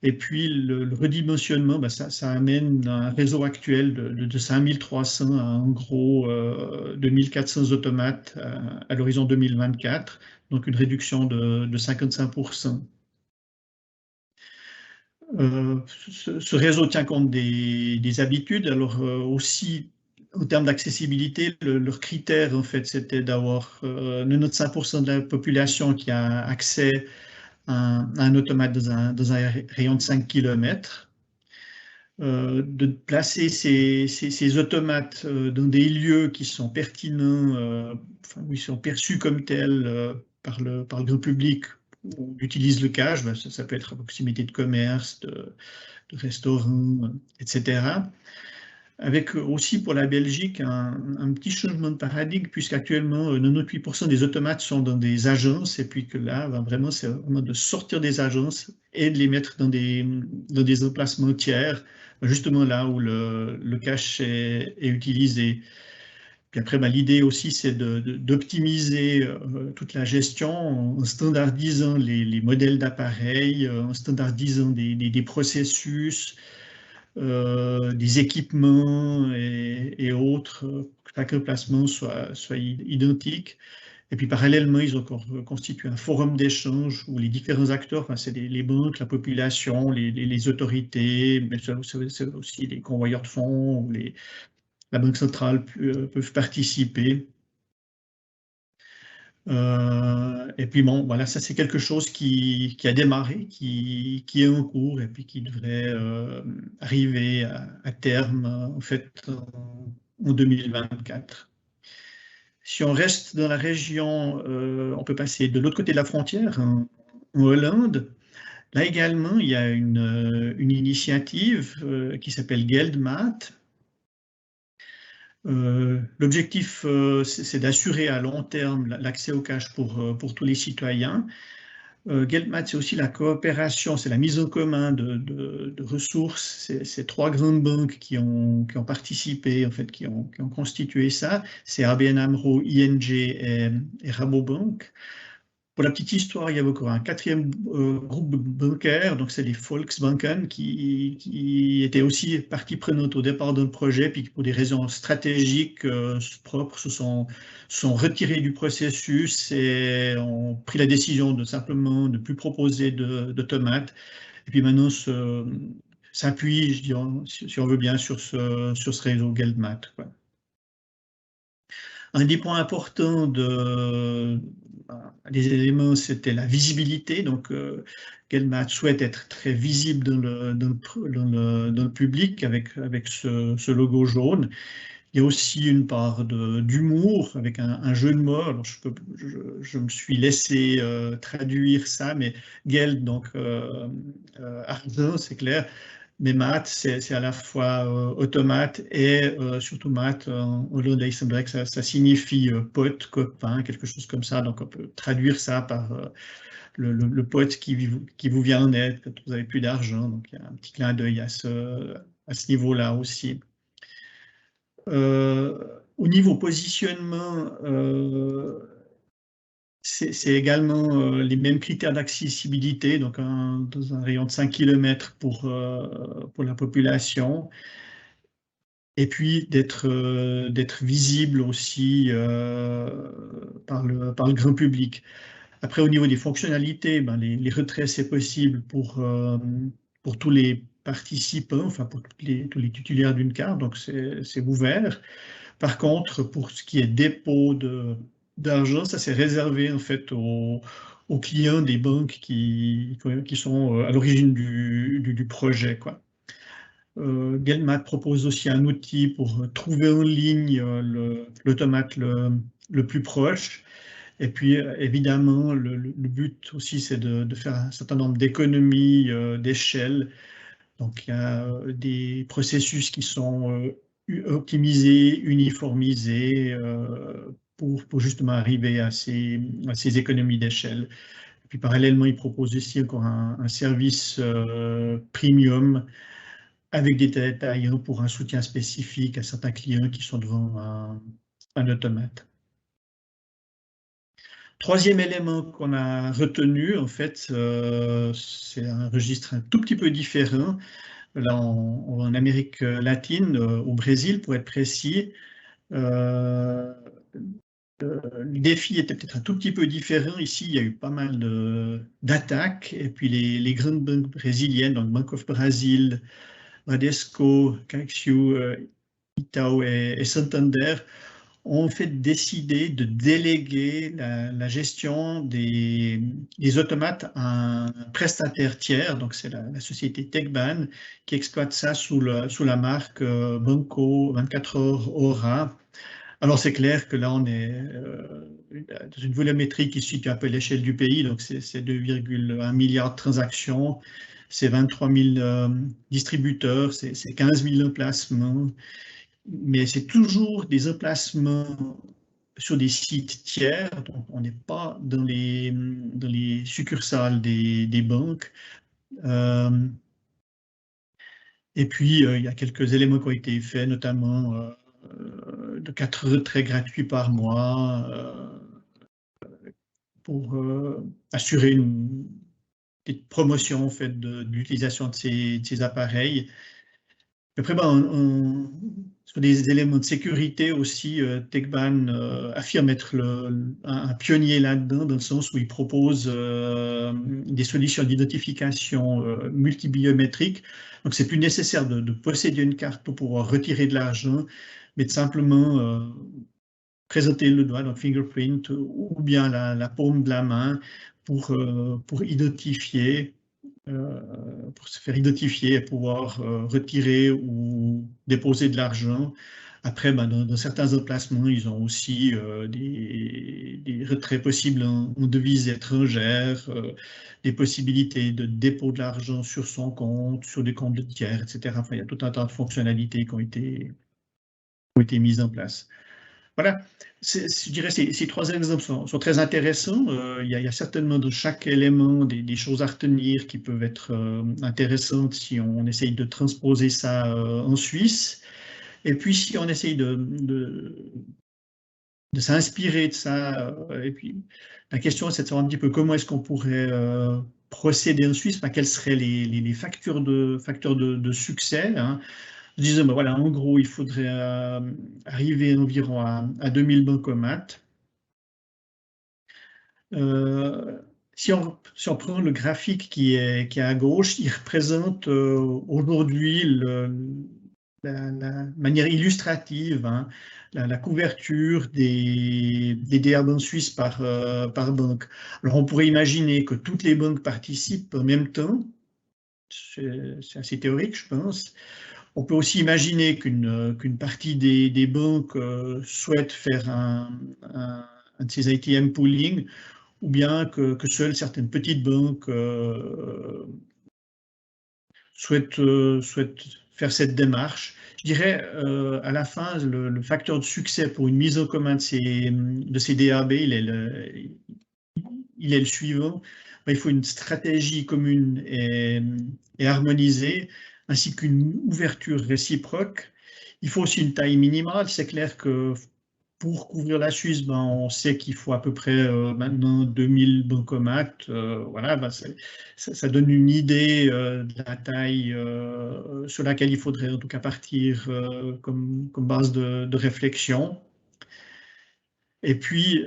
Et puis le redimensionnement, ben, ça amène un réseau actuel de 5300 à en gros 2400 automates à l'horizon 2024, donc une réduction de 55%. Ce réseau tient compte des habitudes. Alors aussi, en termes d'accessibilité, leur critère, en fait, c'était d'avoir 95% de la population qui a accès à un automate dans un rayon de 5 km. De placer ces automates dans des lieux qui sont pertinents, enfin, où ils sont perçus comme tels par le grand public, où on utilise le cash, ben, ça peut être à proximité de commerce, de restaurants, etc. Avec aussi pour la Belgique un petit changement de paradigme, puisqu'actuellement 98% des automates sont dans des agences, et puis que là, ben, vraiment, c'est vraiment de sortir des agences et de les mettre dans des emplacements tiers, justement là où le cash est utilisé. Puis après, ben, l'idée aussi, c'est d'optimiser toute la gestion en standardisant les modèles d'appareils, en standardisant des processus, des équipements et autres, que chaque emplacement soit identique. Et puis parallèlement, ils ont constitué un forum d'échange où les différents acteurs, enfin, c'est les banques, la population, les autorités, mais c'est aussi les convoyeurs de fonds, ou la Banque centrale peuvent participer. Et puis bon, voilà, ça c'est quelque chose qui a démarré, qui est en cours et puis qui devrait arriver à terme en fait en 2024. Si on reste dans la région, on peut passer de l'autre côté de la frontière, en Hollande. Là également, il y a une initiative qui s'appelle Geldmaat. L'objectif, c'est d'assurer à long terme l'accès au cash pour tous les citoyens. Geldmaat, c'est aussi la coopération, c'est la mise en commun de ressources. C'est trois grandes banques qui ont participé, en fait, qui ont constitué ça. C'est ABN AMRO, ING et Rabobank. Pour la petite histoire, il y avait encore un quatrième groupe bancaire, donc c'est les Volksbanken, qui étaient aussi partie prenante au départ d'un projet, puis pour des raisons stratégiques propres, se sont retirés du processus et ont pris la décision de simplement ne plus proposer de tomates. Et puis maintenant, s'appuie, je dirais, si on veut bien, sur ce réseau Geldmaat, quoi. Un des points importants des éléments, c'était la visibilité. Donc, Geldmaat souhaite être très visible dans le public avec ce logo jaune. Il y a aussi une part d'humour avec un jeu de mots. Alors, je me suis laissé traduire ça, mais Geld, donc argent, c'est clair. Mais maat, c'est à la fois automate et surtout maat, en hollandais, c'est vrai que ça signifie pote, copain, quelque chose comme ça. Donc on peut traduire ça par le pote qui vous vient en aide quand vous n'avez plus d'argent. Donc il y a un petit clin d'œil à ce niveau-là aussi. Au niveau positionnement, c'est également les mêmes critères d'accessibilité, donc dans un rayon de 5 km pour la population, et puis d'être visible aussi par le grand public. Après, au niveau des fonctionnalités, ben, les retraits, c'est possible pour tous les participants, enfin pour tous les titulaires d'une carte, donc c'est ouvert. Par contre, pour ce qui est dépôt d'argent, ça c'est réservé en fait aux clients des banques qui sont à l'origine du projet, quoi. Gelmat propose aussi un outil pour trouver en ligne l'automate le plus proche. Et puis, évidemment, le but aussi, c'est de faire un certain nombre d'économies d'échelle. Donc, il y a des processus qui sont optimisés, uniformisés pour justement arriver à ces économies d'échelle. Et puis, parallèlement, il propose aussi encore un service premium avec des détaillants pour un soutien spécifique à certains clients qui sont devant un automate. Troisième élément qu'on a retenu, en fait, c'est un registre un tout petit peu différent. Là, en Amérique latine, au Brésil, pour être précis, le défi était peut-être un tout petit peu différent. Ici, il y a eu pas mal d'attaques. Et puis, les grandes banques brésiliennes, donc Bank of Brazil, Bradesco, Caixa, Itaú et Santander, ont en fait décidé de déléguer la gestion des automates à un prestataire tiers, donc c'est la société TechBan, qui exploite ça sous la marque Banco 24 heures Aura. Alors c'est clair que là on est dans une volumétrie qui suit un peu l'échelle du pays, donc c'est 2,1 milliards de transactions, c'est 23 000 distributeurs, c'est 15 000 emplacements, mais c'est toujours des emplacements sur des sites tiers, donc on n'est pas dans les succursales des banques. Et puis, il y a quelques éléments qui ont été faits, notamment de 4 retraits gratuits par mois pour assurer une petite promotion en fait, de l'utilisation de ces appareils. Après, sur des éléments de sécurité aussi, TechBan affirme être un pionnier là-dedans, dans le sens où il propose des solutions d'identification multibiométriques. Donc, c'est plus nécessaire de posséder une carte pour pouvoir retirer de l'argent, mais de simplement présenter le doigt, donc fingerprint, ou bien la paume de la main pour identifier. Pour se faire identifier et pouvoir retirer ou déposer de l'argent. Après, dans certains emplacements, ils ont aussi des retraits possibles en devises étrangères, des possibilités de dépôt de l'argent sur son compte, sur des comptes de tiers, etc. Enfin, il y a tout un tas de fonctionnalités qui ont été mises en place. Voilà, je dirais que ces trois exemples sont très intéressants. Il y a certainement de chaque élément des choses à retenir qui peuvent être intéressantes si on essaye de transposer ça en Suisse. Et puis si on essaye de s'inspirer de ça, et puis la question c'est de savoir un petit peu comment est-ce qu'on pourrait procéder en Suisse, enfin, quels seraient les facteurs de succès, hein. Disons, ben voilà, en gros, il faudrait arriver environ à 2000 bancomates. Si on prend le graphique qui est à gauche, il représente aujourd'hui la manière illustrative, hein, la couverture des DAB en Suisse par banque. Alors, on pourrait imaginer que toutes les banques participent en même temps. C'est assez théorique, je pense. On peut aussi imaginer qu'une partie des banques souhaite faire un de ces ATM pooling, ou bien que seules certaines petites banques souhaitent faire cette démarche. Je dirais, à la fin, le facteur de succès pour une mise en commun de ces DAB, il est le suivant. Il faut une stratégie commune et harmonisée, ainsi qu'une ouverture réciproque. Il faut aussi une taille minimale. C'est clair que pour couvrir la Suisse, on sait qu'il faut à peu près maintenant 2000 bancomates. Voilà, ça donne une idée de la taille sur laquelle il faudrait en tout cas partir comme base de réflexion. Et puis,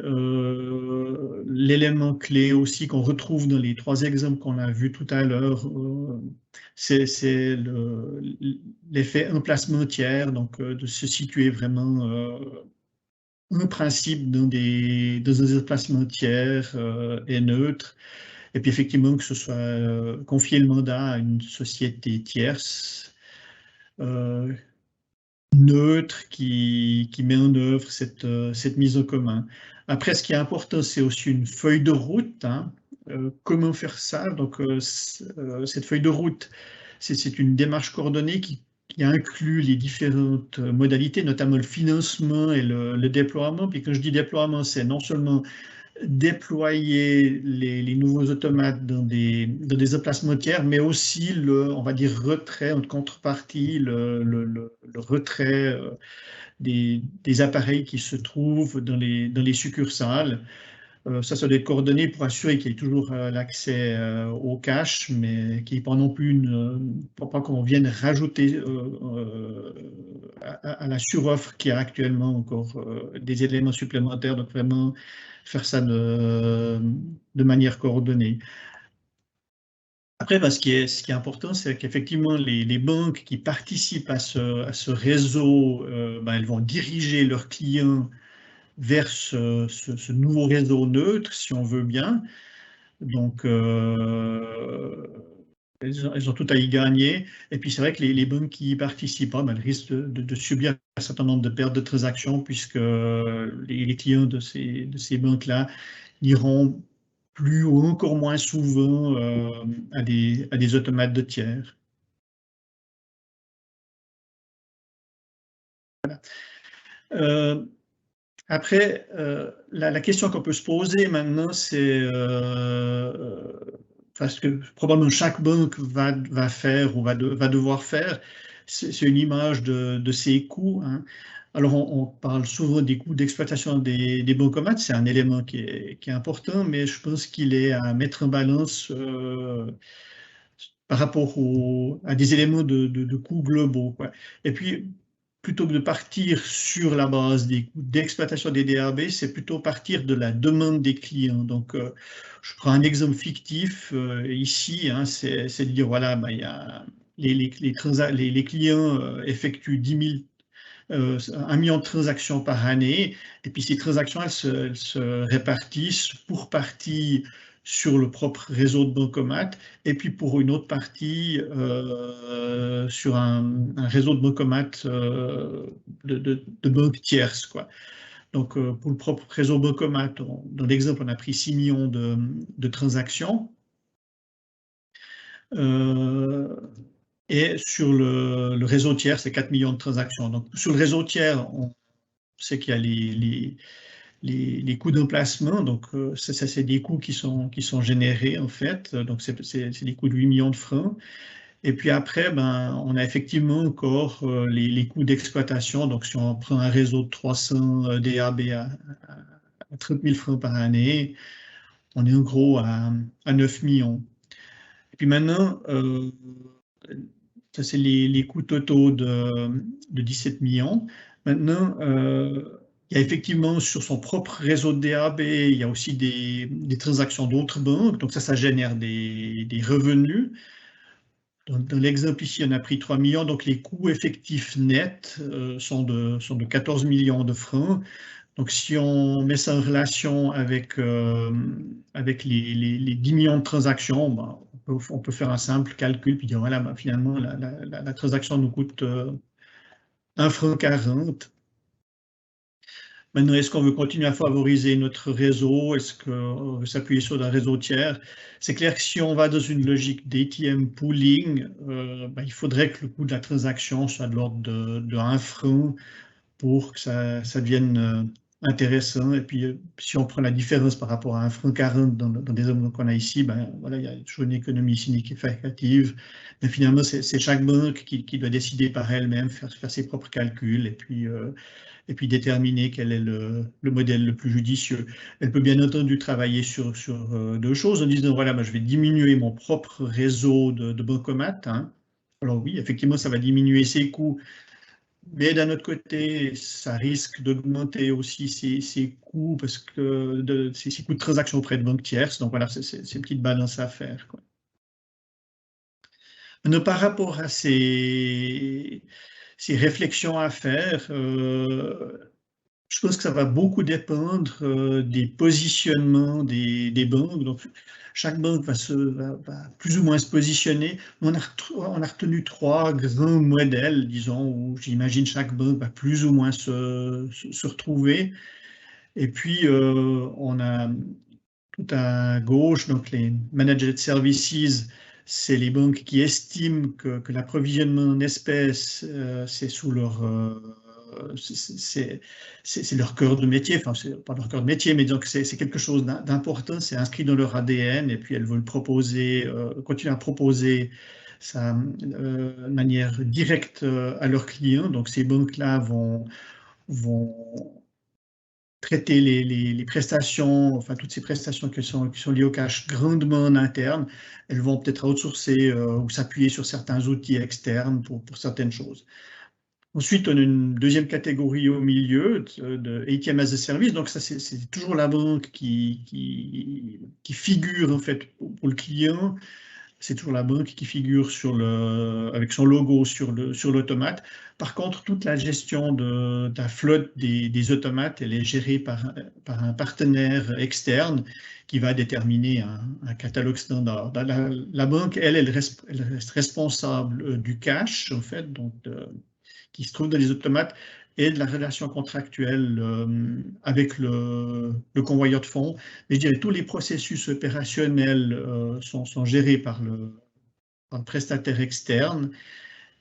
l'élément clé aussi qu'on retrouve dans les 3 exemples qu'on a vus tout à l'heure, c'est l'effet emplacement tiers, donc de se situer vraiment un principe dans un emplacement tiers et neutre. Et puis effectivement, que ce soit confier le mandat à une société tierce, neutre, qui met en œuvre cette mise en commun. Après, ce qui est important, c'est aussi une feuille de route. Hein. Comment faire ça? Donc, cette feuille de route, c'est une démarche coordonnée qui inclut les différentes modalités, notamment le financement et le déploiement. Puis quand je dis déploiement, c'est non seulement déployer les nouveaux automates dans des emplacements tiers, mais aussi on va dire, retrait en contrepartie, le retrait des appareils qui se trouvent dans les succursales. Ça doit être coordonné pour assurer qu'il y ait toujours l'accès au cache, mais qu'il n'y ait pas non plus pour pas qu'on vienne rajouter à la suroffre qui a actuellement encore des éléments supplémentaires. Donc vraiment faire ça de manière coordonnée. Après, ce qui est important, c'est qu'effectivement, les banques qui participent à ce réseau, elles vont diriger leurs clients vers ce nouveau réseau neutre, si on veut bien. Donc, elles ont tout à y gagner. Et puis, c'est vrai que les banques qui y participent pas, elles risquent de subir un certain nombre de pertes de transactions, puisque les clients de ces banques-là iront plus ou encore moins souvent à des automates de tiers. Voilà. Après, la question qu'on peut se poser maintenant, c'est parce que probablement chaque banque va faire ou va devoir faire, c'est une image de ses coûts. Hein. Alors, on parle souvent des coûts d'exploitation des bancomates, c'est un élément qui est important, mais je pense qu'il est à mettre en balance par rapport à des éléments de coûts globaux, quoi. Et puis, plutôt que de partir sur la base des coûts d'exploitation des DAB, c'est plutôt partir de la demande des clients. Donc, je prends un exemple fictif ici, hein, c'est de dire, voilà, il y a les clients effectuent 10 000 1 million de transactions par année, et puis ces transactions, elles se répartissent pour partie sur le propre réseau de bancomates, et puis pour une autre partie sur un réseau de bancomates de banques tierces, quoi. Donc, pour le propre réseau bancomat, dans l'exemple, on a pris 6 millions de transactions. Et sur le réseau tiers, c'est 4 millions de transactions. Donc, sur le réseau tiers, on sait qu'il y a les coûts d'emplacement. Donc, ça c'est des coûts qui sont générés, en fait. Donc, c'est des coûts de 8 millions de francs. Et puis après, on a effectivement encore les coûts d'exploitation. Donc, si on prend un réseau de 300 DAB à 30 000 francs par année, on est en gros à 9 millions. Et puis maintenant, ça, c'est les coûts totaux de 17 millions. Maintenant, il y a effectivement sur son propre réseau de DAB, il y a aussi des transactions d'autres banques. Donc ça génère des revenus. Dans l'exemple ici, on a pris 3 millions. Donc les coûts effectifs nets sont de 14 millions de francs. Donc si on met ça en relation avec les 10 millions de transactions, on peut faire un simple calcul puis dire voilà, finalement la transaction nous coûte 1 franc 40. Maintenant, est-ce qu'on veut continuer à favoriser notre réseau? Est-ce qu'on veut s'appuyer sur un réseau tiers? C'est clair que si on va dans une logique d'ATM pooling, il faudrait que le coût de la transaction soit de l'ordre de 1 franc pour que ça devienne intéressant. Et puis, si on prend la différence par rapport à 1 franc 40 dans des zones qu'on a ici, voilà, il y a toujours une économie significative. Mais finalement, c'est chaque banque qui doit décider par elle-même, faire ses propres calculs et puis déterminer quel est le modèle le plus judicieux. Elle peut bien entendu travailler sur deux choses en disant, voilà, je vais diminuer mon propre réseau de bancomates. Hein. Alors oui, effectivement, ça va diminuer ses coûts, Mais d'un autre côté, ça risque d'augmenter aussi ses coûts, parce que ses coûts de transaction auprès de banques tierces. Donc voilà, c'est une petite balance à faire, quoi. Maintenant, par rapport à ces réflexions à faire, je pense que ça va beaucoup dépendre des positionnements des banques. Donc, chaque banque va plus ou moins se positionner. On a retenu 3 grands modèles, disons, où j'imagine chaque banque va plus ou moins se retrouver. Et puis, on a tout à gauche, donc les managed services, c'est les banques qui estiment que l'approvisionnement en espèces, c'est sous leur, c'est leur cœur de métier, enfin, c'est pas leur cœur de métier, mais donc c'est quelque chose d'important, c'est inscrit dans leur ADN, et puis elles veulent proposer, continuer à proposer ça de manière directe à leurs clients. Donc ces banques-là vont traiter les prestations, enfin toutes ces prestations qui sont liées au cash grandement en interne. Elles vont peut-être outsourcer ou s'appuyer sur certains outils externes pour certaines choses. Ensuite, on a une deuxième catégorie au milieu de ATM as a Service. Donc ça, c'est toujours la banque qui figure en fait pour le client. C'est toujours la banque qui figure avec son logo sur l'automate. Par contre, toute la gestion de la flotte des automates, elle est gérée par un partenaire externe qui va déterminer un catalogue standard. La banque, elle reste responsable du cash, en fait, donc qui se trouve dans les automates, et de la relation contractuelle avec le convoyeur de fonds. Mais je dirais tous les processus opérationnels sont gérés par le prestataire externe.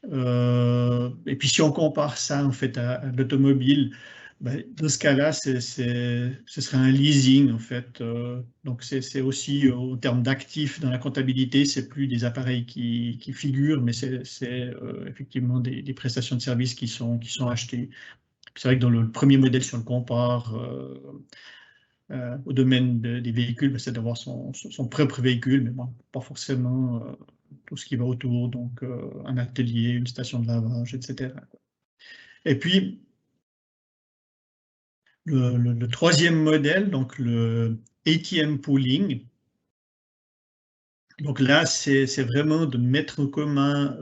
Et puis si on compare ça en fait à l'automobile, ben, dans ce cas-là, ce serait un leasing en fait. Donc c'est aussi en termes d'actifs dans la comptabilité, c'est plus des appareils qui figurent, mais c'est effectivement des prestations de services qui sont achetées. C'est vrai que dans le premier modèle, si on le compare au domaine des véhicules, ben, c'est d'avoir son propre véhicule, mais bon, pas forcément tout ce qui va autour, donc un atelier, une station de lavage, etc. Et puis, le troisième modèle, donc le ATM pooling. Donc là, c'est vraiment de mettre en commun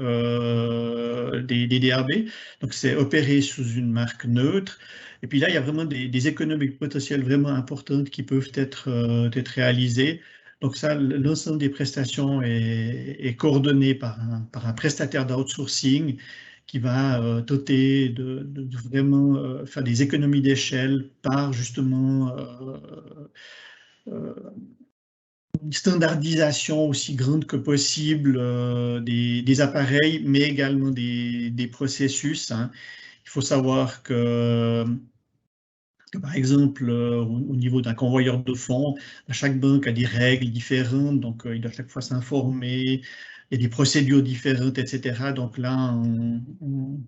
des DAB. Donc c'est opéré sous une marque neutre. Et puis là, il y a vraiment des économies potentielles vraiment importantes qui peuvent être réalisées. Donc ça, l'ensemble des prestations est coordonné par un prestataire d'outsourcing qui va tenter de vraiment faire des économies d'échelle par justement une standardisation aussi grande que possible des appareils, mais également des processus, hein. Il faut savoir que par exemple, au niveau d'un convoyeur de fonds, chaque banque a des règles différentes, donc il doit chaque fois s'informer, il y a des procédures différentes, etc. Donc là, on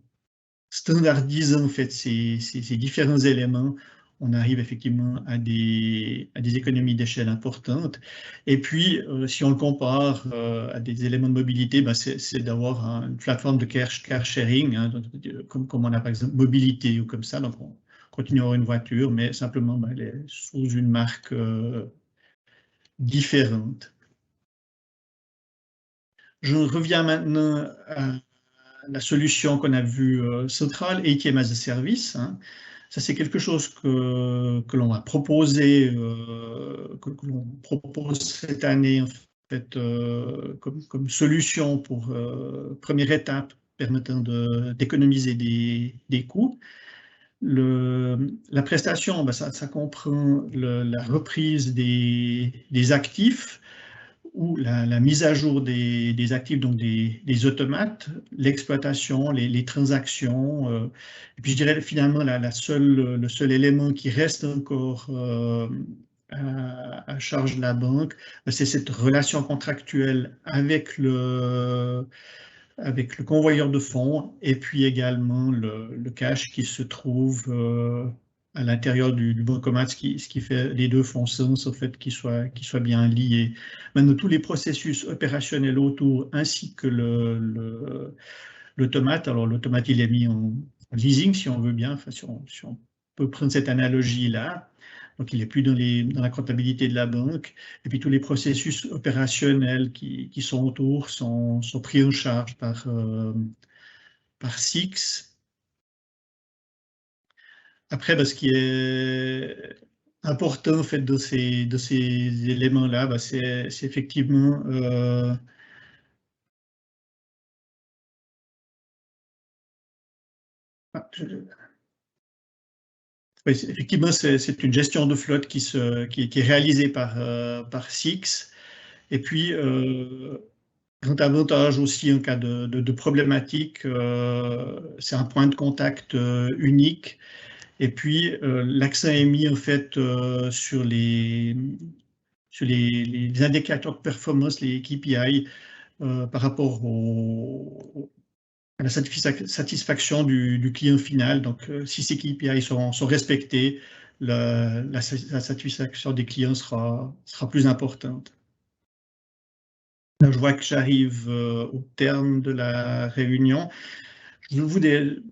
standardise en fait ces différents éléments, on arrive effectivement à des économies d'échelle importantes. Et puis, si on le compare à des éléments de mobilité, ben c'est d'avoir une plateforme de car sharing, hein, comme on a par exemple mobilité ou comme ça. Donc, on continue à avoir une voiture, mais simplement, ben, elle est sous une marque différente. Je reviens maintenant à la solution qu'on a vue centrale, ATM as a Service, hein. Ça, c'est quelque chose que l'on va proposer, que l'on propose cette année, en fait, comme solution pour première étape permettant d'économiser des coûts. La prestation, ben, ça comprend la reprise des actifs, ou la mise à jour des actifs, donc des automates, l'exploitation, les transactions. Et puis je dirais finalement le seul élément qui reste encore à charge de la banque, c'est cette relation contractuelle avec le convoyeur de fonds, et puis également le cash qui se trouve à l'intérieur du bancomat, ce qui fait les deux font sens, au fait qu'ils soient bien liés. Maintenant, tous les processus opérationnels autour, ainsi que l'automate, alors l'automate il est mis leasing, si on veut bien, enfin, si on peut prendre cette analogie-là. Donc, il n'est plus dans la comptabilité de la banque. Et puis, tous les processus opérationnels qui sont autour sont pris en charge par SIX. Après, ce qui est important en fait, de ces éléments-là, c'est effectivement effectivement, c'est une gestion de flotte qui est réalisée par SIX. Et puis, grand avantage aussi en cas de problématique, c'est un point de contact unique. Et puis, l'accent est mis en fait sur les indicateurs de performance, les KPI, par rapport à la satisfaction du client final. Donc, si ces KPI sont respectés, la satisfaction des clients sera plus importante. Là, je vois que j'arrive au terme de la réunion. Je vous dis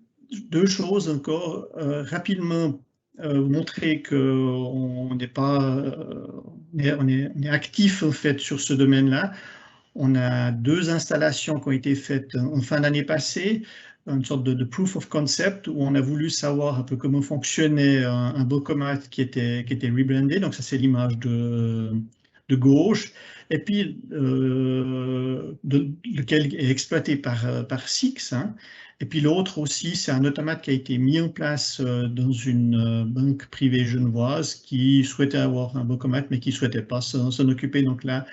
deux choses encore. Rapidement, vous montrer qu'on n'est pas, on est actif en fait sur ce domaine-là. On a 2 installations qui ont été faites en fin d'année passée, une sorte de proof of concept où on a voulu savoir un peu comment fonctionnait un Bocomat qui était rebrandé. Donc ça, c'est l'image de gauche. Et puis, lequel est exploité par SIX. Hein. Et puis l'autre aussi, c'est un automate qui a été mis en place dans une banque privée genevoise qui souhaitait avoir un Bocomat, mais qui ne souhaitait pas s'en occuper. Donc là,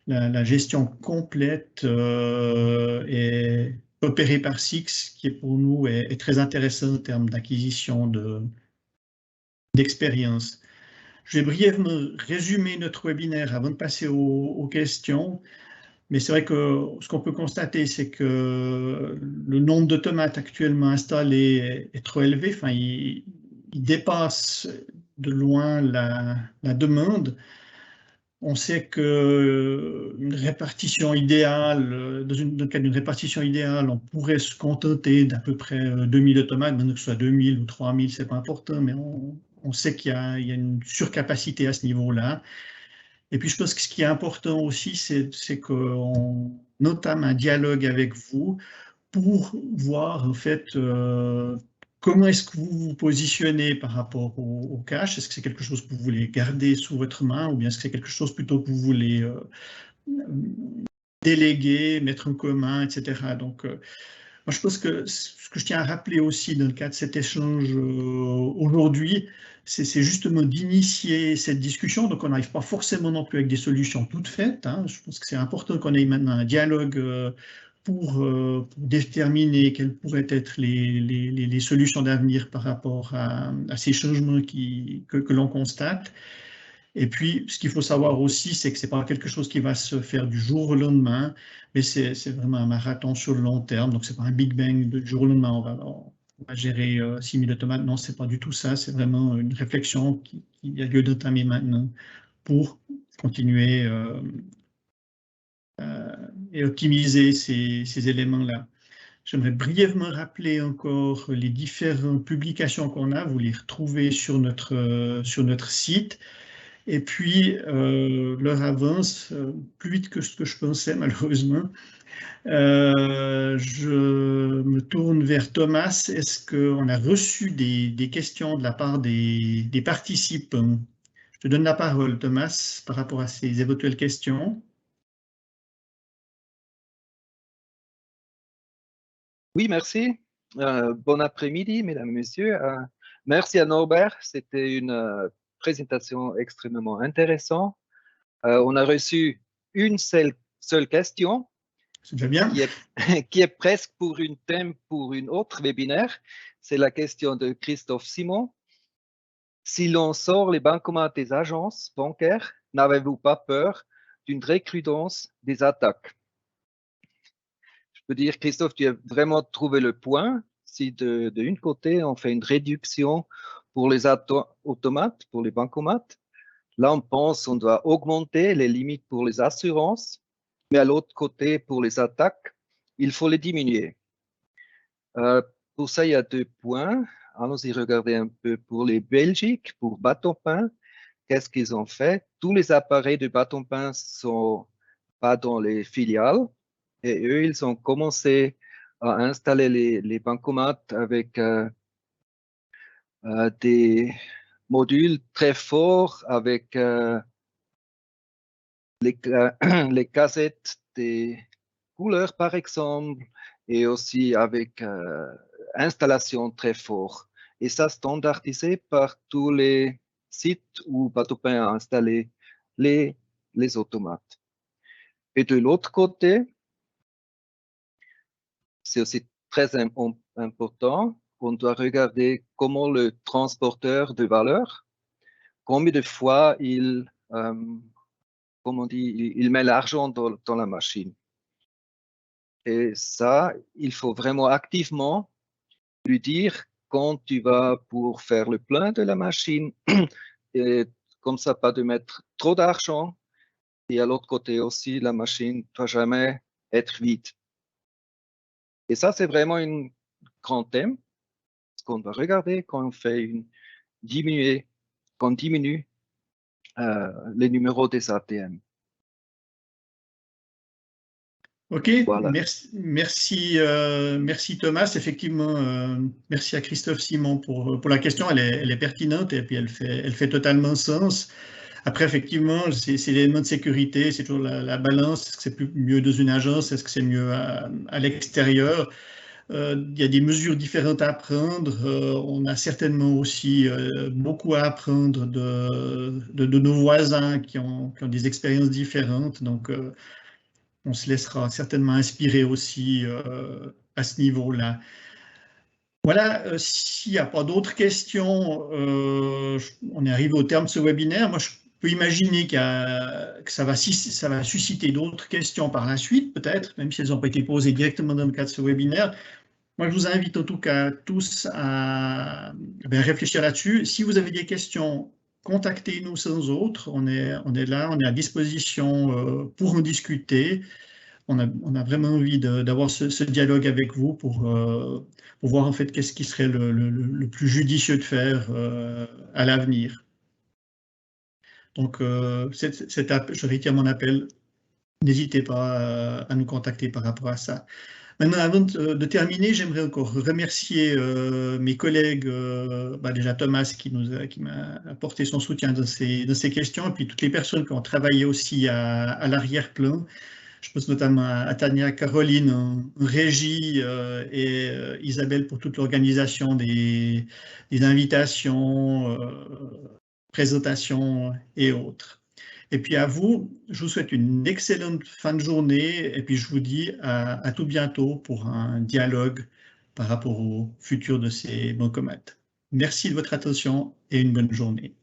la gestion complète est opérée par SIX, qui pour nous est très intéressant en termes d'acquisition d'expérience. Je vais brièvement résumer notre webinaire avant de passer aux questions. Mais c'est vrai que ce qu'on peut constater, c'est que le nombre de tomates actuellement installés est trop élevé. Enfin, il dépasse de loin la demande. On sait qu'une répartition idéale, dans le cas d'une répartition idéale, on pourrait se contenter d'à peu près 2000 automates, même que ce soit 2000 ou 3000, c'est pas important, mais on sait qu'il y a une surcapacité à ce niveau-là. Et puis je pense que ce qui est important aussi, c'est qu'on entame un dialogue avec vous pour voir en fait comment est-ce que vous vous positionnez par rapport au cash. Est-ce que c'est quelque chose que vous voulez garder sous votre main ou bien est-ce que c'est quelque chose plutôt que vous voulez déléguer, mettre en commun, etc. Donc, moi, je pense que ce que je tiens à rappeler aussi dans le cadre de cet échange aujourd'hui, c'est justement d'initier cette discussion. Donc, on n'arrive pas forcément non plus avec des solutions toutes faites. Hein. Je pense que c'est important qu'on ait maintenant un dialogue pour déterminer quelles pourraient être les solutions d'avenir par rapport à ces changements que l'on constate. Et puis, ce qu'il faut savoir aussi, c'est que ce n'est pas quelque chose qui va se faire du jour au lendemain, mais c'est vraiment un marathon sur le long terme. Donc, ce n'est pas un Big Bang du jour au lendemain. On va gérer 6000 automates. Non, ce n'est pas du tout ça. C'est vraiment une réflexion qui a lieu d'entamer maintenant pour continuer et optimiser ces éléments-là. J'aimerais brièvement rappeler encore les différentes publications qu'on a. Vous les retrouvez sur notre site. Et puis, l'heure avance plus vite que ce que je pensais, malheureusement. Je me tourne vers Thomas. Est-ce qu'on a reçu des questions de la part des participants? Je te donne la parole, Thomas, par rapport à ces éventuelles questions. Oui, merci. Bon après-midi, mesdames et messieurs. Merci à Norbert. C'était une présentation extrêmement intéressante. On a reçu une seule question. C'est déjà bien. Qui est presque pour une thème pour une autre webinaire. C'est la question de Christophe Simon. Si l'on sort les bancomates des agences bancaires, n'avez-vous pas peur d'une recrudescence des attaques? Je peux dire, Christophe, tu as vraiment trouvé le point. Si d'une côté, on fait une réduction pour les automates, pour les bancomates, là, on pense qu'on doit augmenter les limites pour les assurances, mais à l'autre côté, pour les attaques, il faut les diminuer. pour ça, il y a 2 points. Allons-y regarder un peu pour les Belgiques, pour Bâton-Pain. Qu'est-ce qu'ils ont fait? Tous les appareils de Bâton-Pain sont pas dans les filiales. Et eux, ils ont commencé à installer les bancomates avec des modules très forts, avec les cassettes des couleurs, par exemple, et aussi avec installation très forte. Et ça, standardisé par tous les sites où Bâton-Pain a installé les automates. Et de l'autre côté, c'est aussi très important, on doit regarder comment le transporteur de valeur, combien de fois il, comme on dit, il met l'argent dans la machine. Et ça, il faut vraiment activement lui dire quand tu vas pour faire le plein de la machine, et comme ça, pas de mettre trop d'argent. Et à l'autre côté aussi, la machine ne doit jamais être vide. Et ça, c'est vraiment un grand thème qu'on va regarder quand on fait qu'on diminue les numéros des ATM. Ok, Voilà. merci Thomas. Effectivement, merci à Christophe Simon pour la question. Elle est pertinente et puis elle fait totalement sens. Après, effectivement, c'est l'élément de sécurité, c'est toujours la balance. Est-ce que c'est mieux dans une agence? Est-ce que c'est mieux à l'extérieur? Il y a des mesures différentes à prendre. On a certainement aussi beaucoup à apprendre de nos voisins qui ont des expériences différentes. Donc, on se laissera certainement inspirer aussi à ce niveau-là. Voilà, s'il n'y a pas d'autres questions, on est arrivé au terme de ce webinaire. Moi, je peux imaginer que ça va susciter d'autres questions par la suite, peut-être, même si elles n'ont pas été posées directement dans le cadre de ce webinaire. Moi, je vous invite en tout cas tous à réfléchir là-dessus. Si vous avez des questions, contactez-nous sans autre. On est là, on est à disposition pour en discuter. On a vraiment envie d'avoir ce dialogue avec vous pour voir en fait qu'est-ce qui serait le plus judicieux de faire à l'avenir. Donc, je réitère mon appel. N'hésitez pas à nous contacter par rapport à ça. Maintenant, avant de terminer, j'aimerais encore remercier mes collègues, déjà Thomas qui m'a apporté son soutien dans ces questions, et puis toutes les personnes qui ont travaillé aussi à l'arrière-plan. Je pense notamment à Tania, Caroline en régie et Isabelle pour toute l'organisation des invitations, présentations et autres. Et puis à vous, je vous souhaite une excellente fin de journée et puis je vous dis à tout bientôt pour un dialogue par rapport au futur de ces bancomates. Merci de votre attention et une bonne journée.